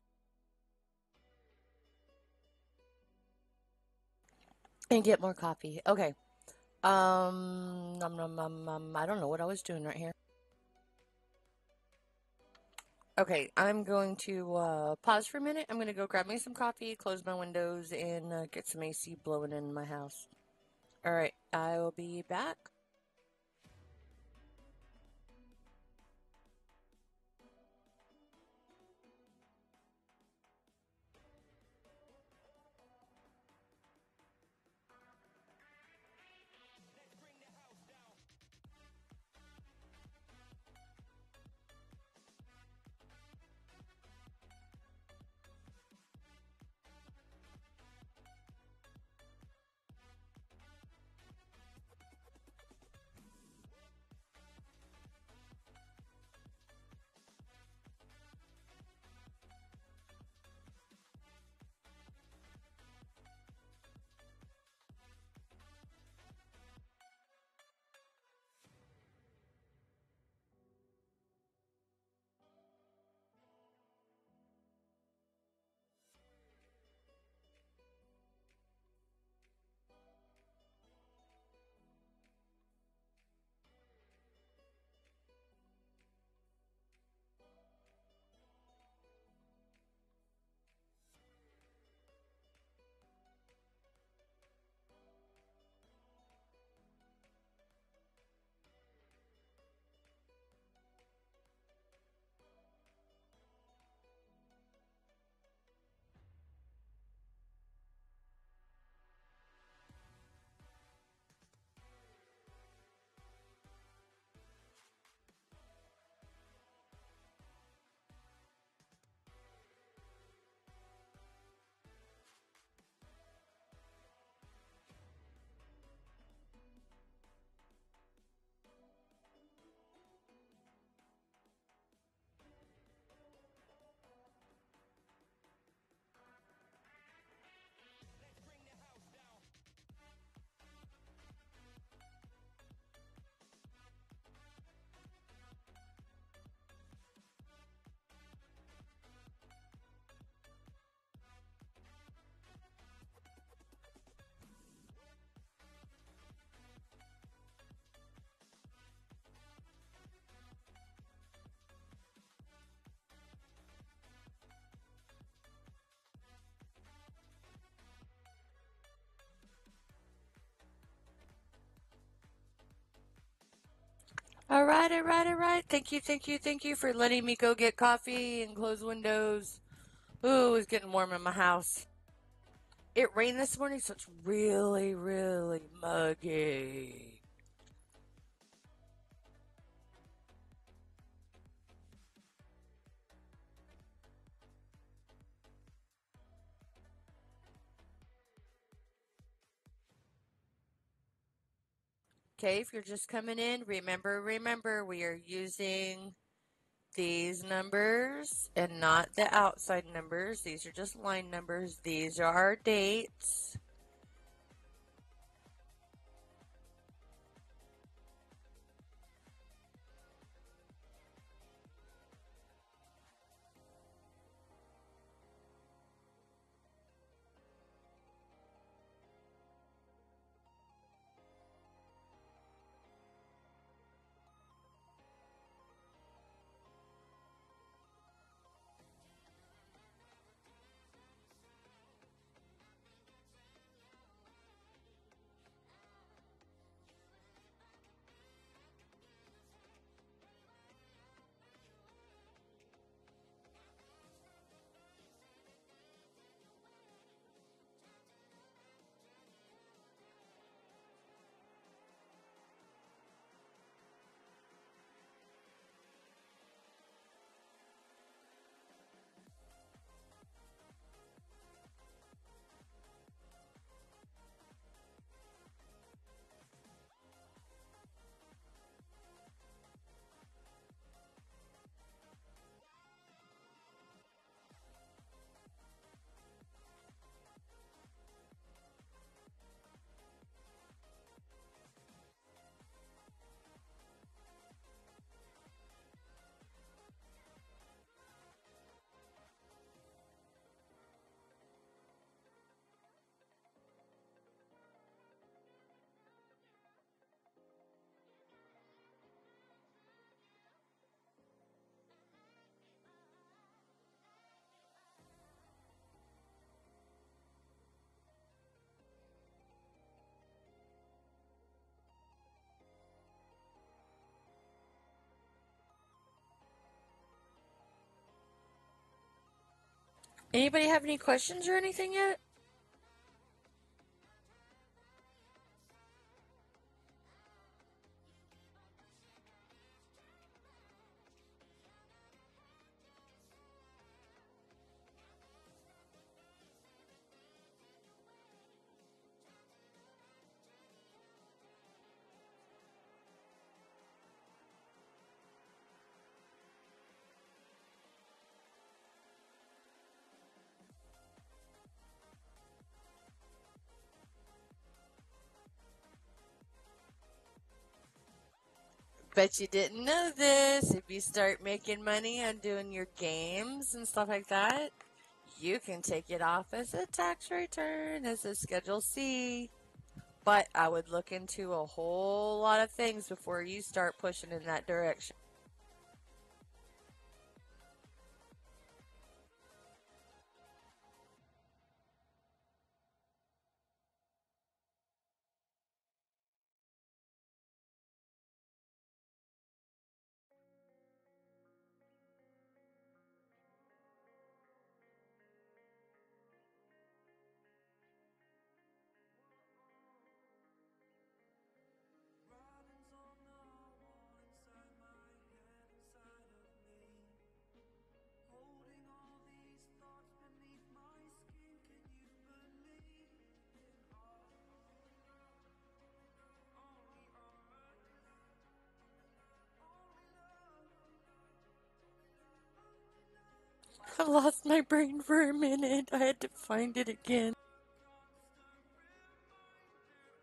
And get more coffee. Okay. I don't know what I was doing right here. Okay, I'm going to pause for a minute. I'm going to go grab me some coffee, close my windows, and get some AC blowing in my house. All right, I will be back. All right, all right, all right. Thank you, thank you, thank you for letting me go get coffee and close windows. Ooh, it's getting warm in my house. It rained this morning, so it's really, really muggy. Okay, if you're just coming in, remember, we are using these numbers and not the outside numbers. These are just line numbers. These are our dates. Anybody have any questions or anything yet? Bet you didn't know this. If you start making money on doing your games and stuff like that, you can take it off as a tax return, as a Schedule C. But I would look into a whole lot of things before you start pushing in that direction. Writings on the wall inside my head, inside of me. Holding all these thoughts beneath my skin. Can you believe in all? Only art, only love, only love. I lost my brain for a minute. I had to find it again. Constant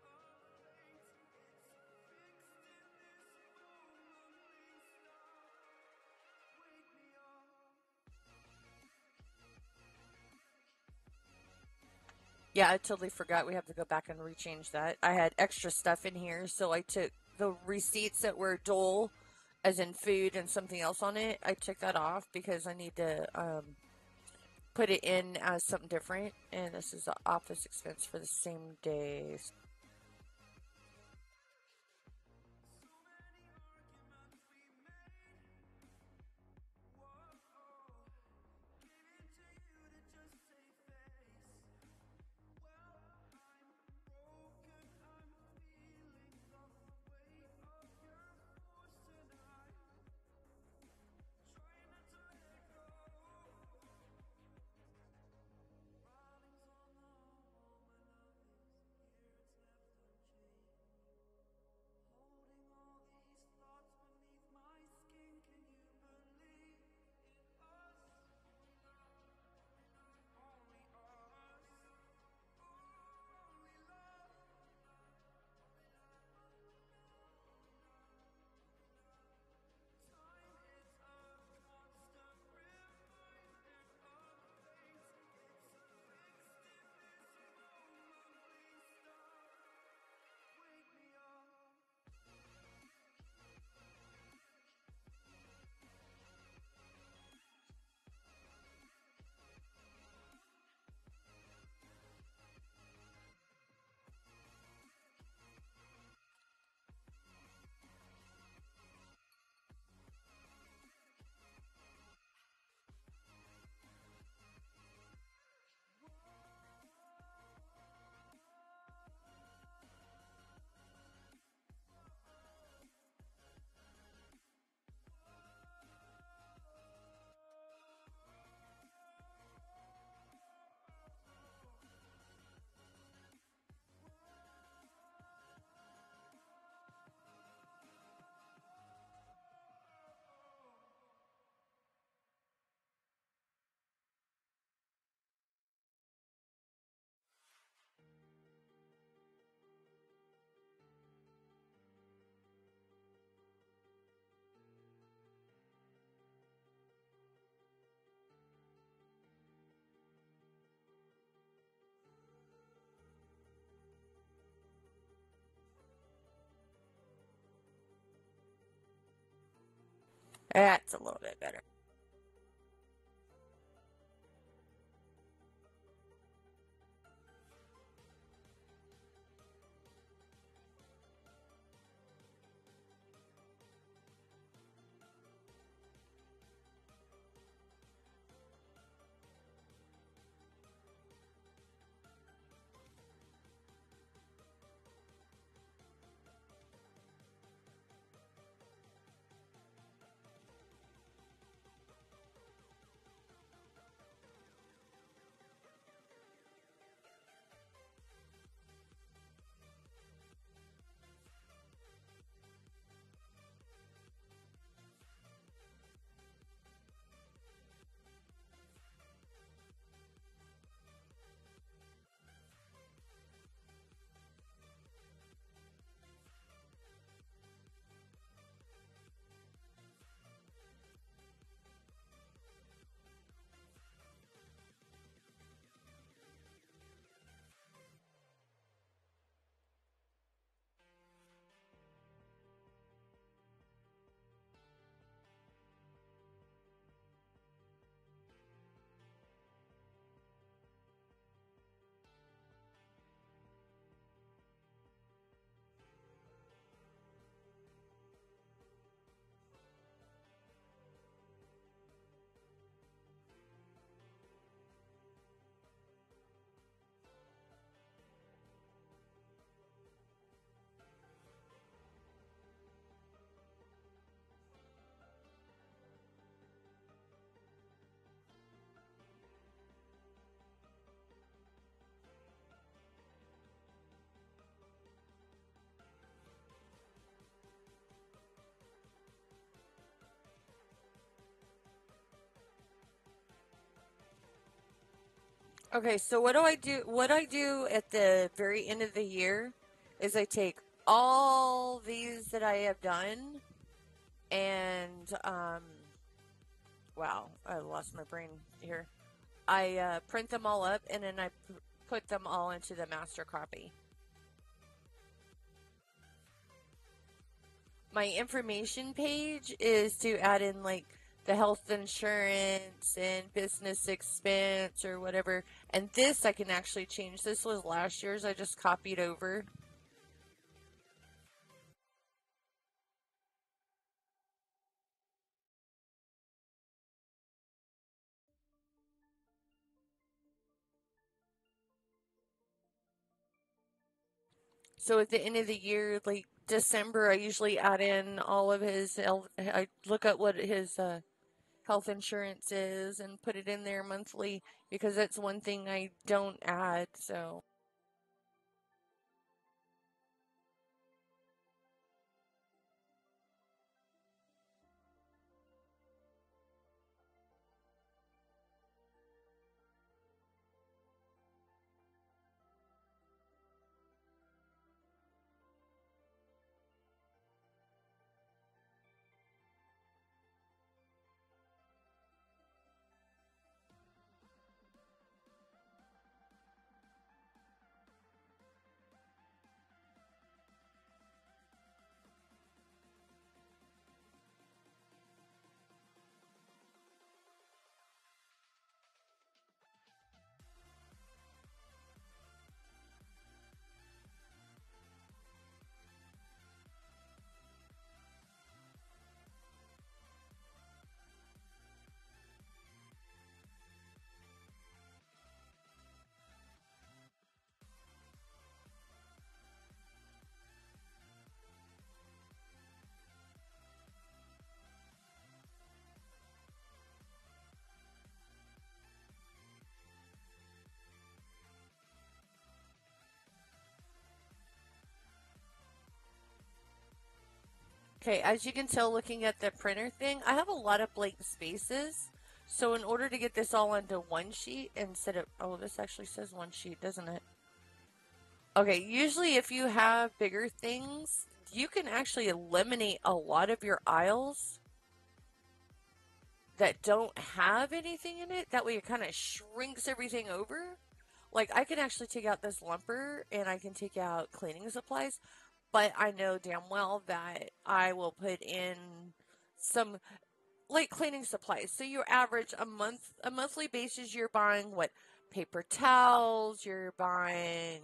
reminder of fate. It's fixed in this lonely star. Wake me up. Yeah, I totally forgot. We have to go back and rechange that. I had extra stuff in here, so I took the receipts that were dull, as in food and something else on it. I took that off because I need to put it in as something different. And this is the office expense for the same day. So many arguments we made. Whoa, giving to you to just save face. Well, I'm broken. I'm feeling the weight of your force tonight. Trying not to let it go. Writings on the wall, my love is here, it's That's a little bit better. Okay, so what do I do? What I do at the very end of the year is I take all these that I have done and wow, I lost my brain here. I print them all up and then I put them all into the master copy. My information page is to add in like the health insurance and business expense or whatever. And this I can actually change. This was last year's. I just copied over. So at the end of the year, like December, I usually add in all of his health. I look at what his health insurance is and put it in there monthly because that's one thing I don't add. So. Okay, as you can tell looking at the printer thing, I have a lot of blank spaces. So in order to get this all onto one sheet instead of, oh, this actually says one sheet, doesn't it? Okay, usually if you have bigger things, you can actually eliminate a lot of your aisles that don't have anything in it. That way it kind of shrinks everything over. Like I can actually take out this lumper and I can take out cleaning supplies, but I know damn well that I will put in some. like cleaning supplies. So you average a monthly basis. You're buying what? Paper towels. You're buying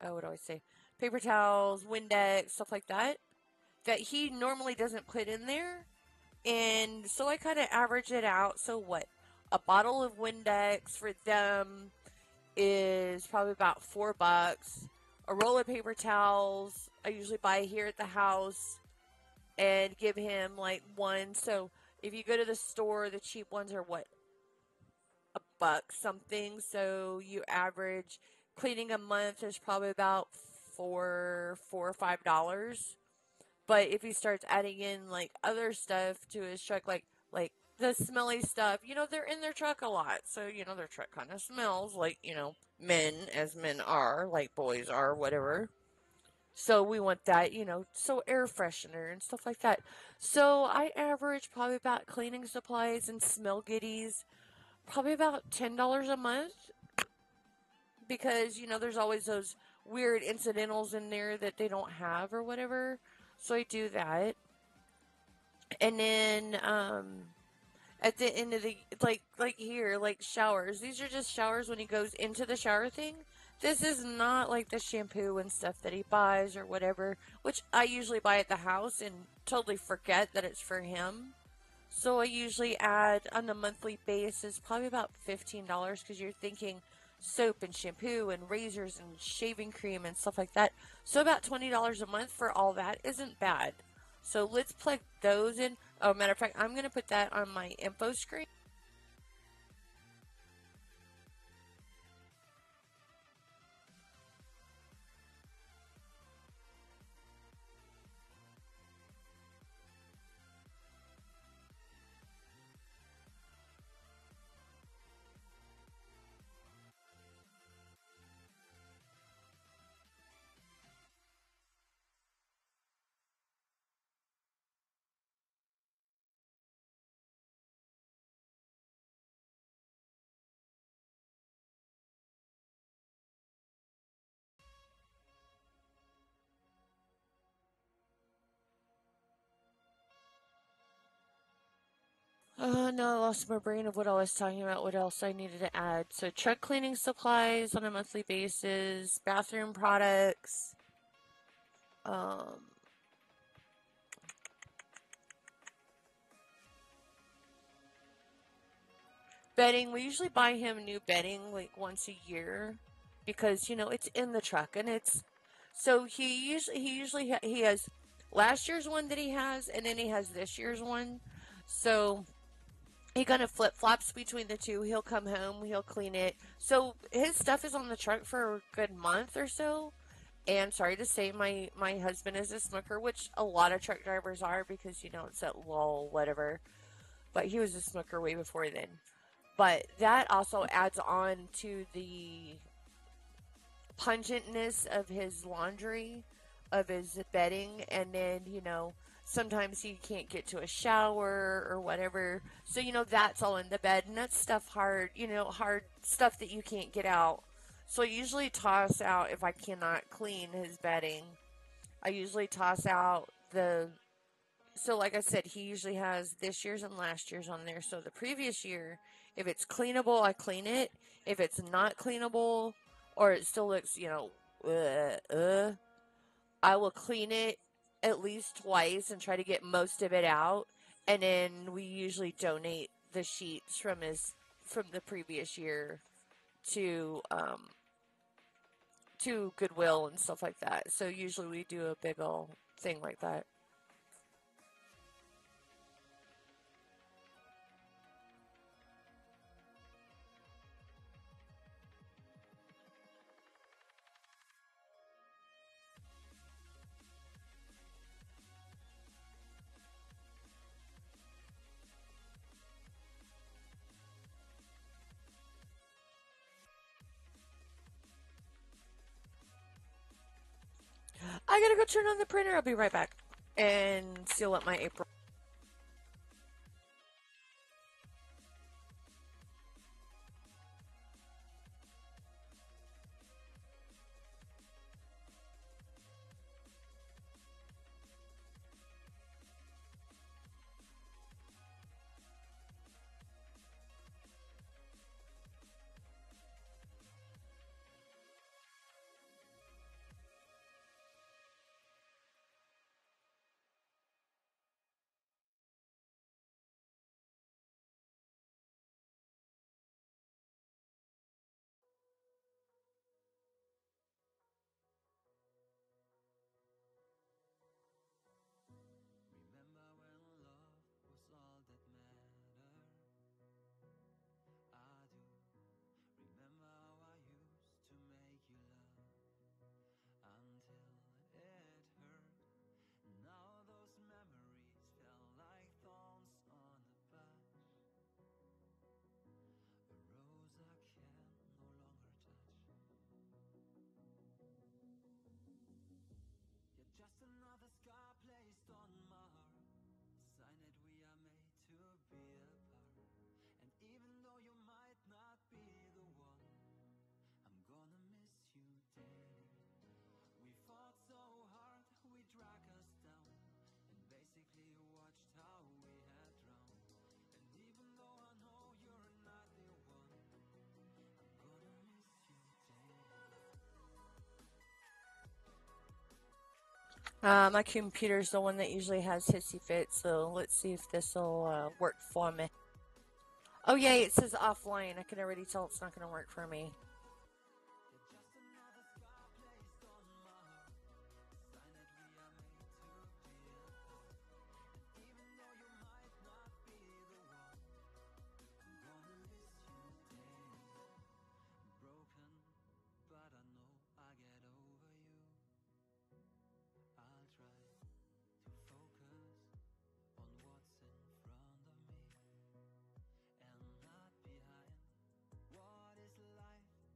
oh, what do I say? Paper towels, Windex, stuff like that. That he normally doesn't put in there. And so I kind of average it out. So what? A bottle of Windex for them is probably about $4. A roll of paper towels I usually buy here at the house and give him like one. So if you go to the store, the cheap ones are what? A buck something. So you average cleaning a month is probably about four or $5. But if he starts adding in like other stuff to his truck, like the smelly stuff, they're in their truck a lot. So, their truck kind of smells like, men as men are, like boys are, whatever. So we want that, so air freshener and stuff like that. So I average probably about cleaning supplies and smell goodies, probably about $10 a month because, there's always those weird incidentals in there that they don't have or whatever. So I do that. And then at the end of the like here, like showers. These are just showers when he goes into the shower thing. This is not like the shampoo and stuff that he buys or whatever, which I usually buy at the house and totally forget that it's for him. So I usually add on a monthly basis probably about $15 because you're thinking soap and shampoo and razors and shaving cream and stuff like that. So about $20 a month for all that isn't bad. So let's plug those in. Oh, matter of fact, I'm going to put that on my info screen. Oh no, I lost my brain of what I was talking about, what else I needed to add. So truck cleaning supplies on a monthly basis, bathroom products, um, bedding. We usually buy him new bedding like once a year because it's in the truck and it's so he has last year's one that he has and then he has this year's one. So he kind of flip flops between the two. He'll come home, he'll clean it. So his stuff is on the truck for a good month or so. And sorry to say, my husband is a smoker, which a lot of truck drivers are because it's that lull, whatever. But he was a smoker way before then. But that also adds on to the pungentness of his laundry, of his bedding, and then, sometimes he can't get to a shower or whatever. So, that's all in the bed, and that's stuff hard, hard stuff that you can't get out. So I usually toss out if I cannot clean his bedding. I usually toss out the so like I said, he usually has this year's and last year's on there. So the previous year, if it's cleanable, I clean it. If it's not cleanable, or it still looks, I will clean it at least twice and try to get most of it out. And then we usually donate the sheets from the previous year to to Goodwill and stuff like that. So usually we do a big old thing like that. I gotta go turn on the printer. I'll be right back and seal up my apron. My computer's the one that usually has hissy fits, so let's see if this will work for me. Oh, yay, it says offline. I can already tell it's not going to work for me. What is life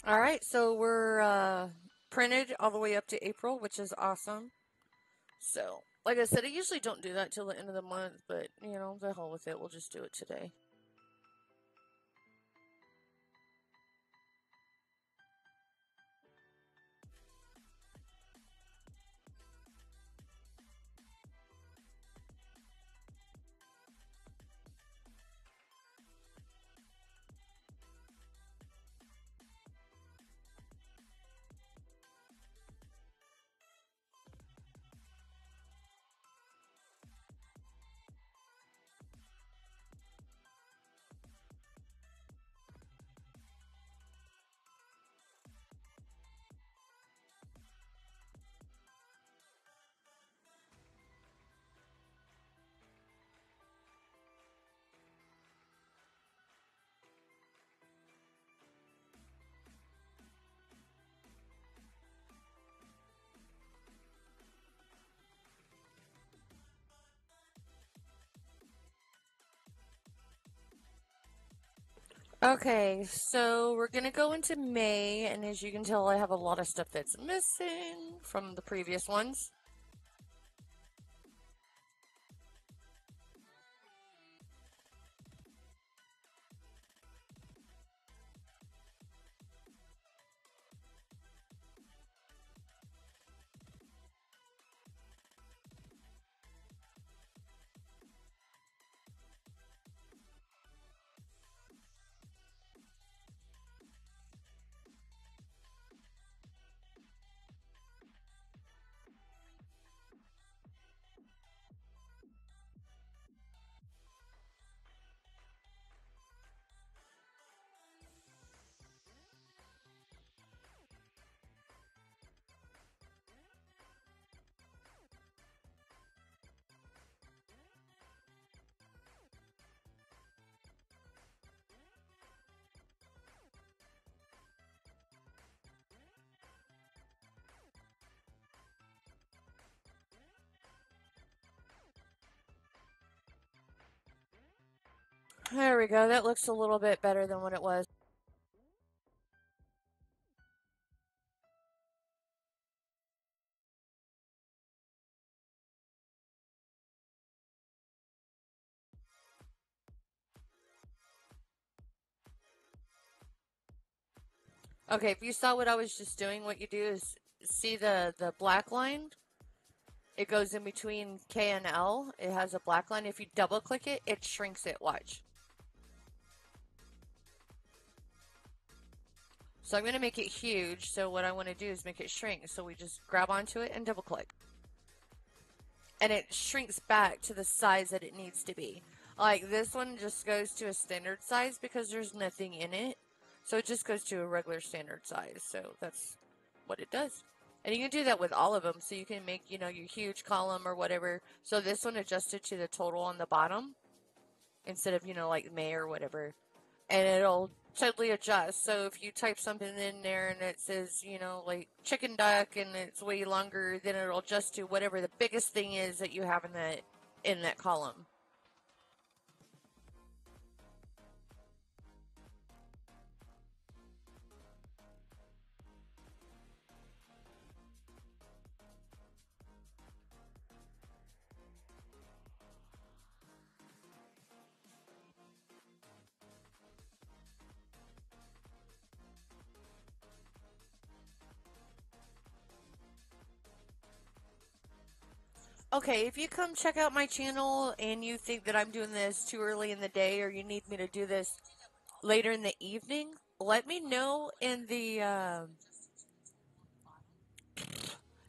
All right, so we're printed all the way up to April, which is awesome. So, like I said, I usually don't do that till the end of the month, but the hell with it. We'll just do it today. Okay, so we're gonna go into May, and as you can tell, I have a lot of stuff that's missing from the previous ones. There we go. That looks a little bit better than what it was. Okay, if you saw what I was just doing, what you do is see the black line. It goes in between K and L. It has a black line. If you double click it, it shrinks it. Watch. So I'm going to make it huge. So what I want to do is make it shrink. So we just grab onto it and double click. And it shrinks back to the size that it needs to be. Like this one just goes to a standard size because there's nothing in it. So it just goes to a regular standard size. So that's what it does. And you can do that with all of them. So you can make, your huge column or whatever. So this one adjusted to the total on the bottom instead of, like May or whatever. And it'll totally adjust. So if you type something in there and it says, like chicken duck and it's way longer, then it'll adjust to whatever the biggest thing is that you have in that column. Okay, if you come check out my channel and you think that I'm doing this too early in the day or you need me to do this later in the evening, let me know in the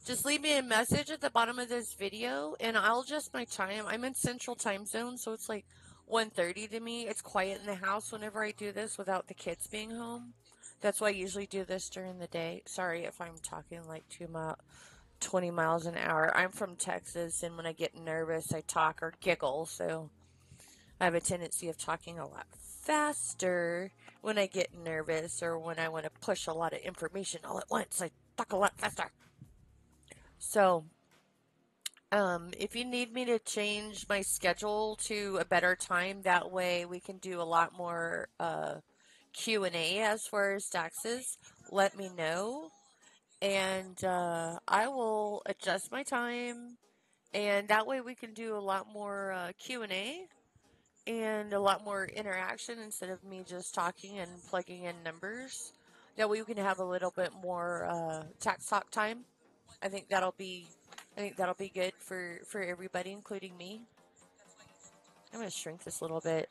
just leave me a message at the bottom of this video and I'll adjust my time. I'm in Central Time Zone, so it's like 1:30 to me. It's quiet in the house whenever I do this without the kids being home. That's why I usually do this during the day. Sorry if I'm talking like 20 miles an hour. I'm from Texas, and when I get nervous, I talk or giggle, so I have a tendency of talking a lot faster when I get nervous or when I want to push a lot of information all at once. I talk a lot faster. So, if you need me to change my schedule to a better time, that way we can do a lot more Q&A as far as taxes, let me know. And I will adjust my time. And that way we can do a lot more Q&A and a lot more interaction instead of me just talking and plugging in numbers. That way we can have a little bit more tax talk time. I think that'll be good for everybody, including me. I'm gonna shrink this a little bit.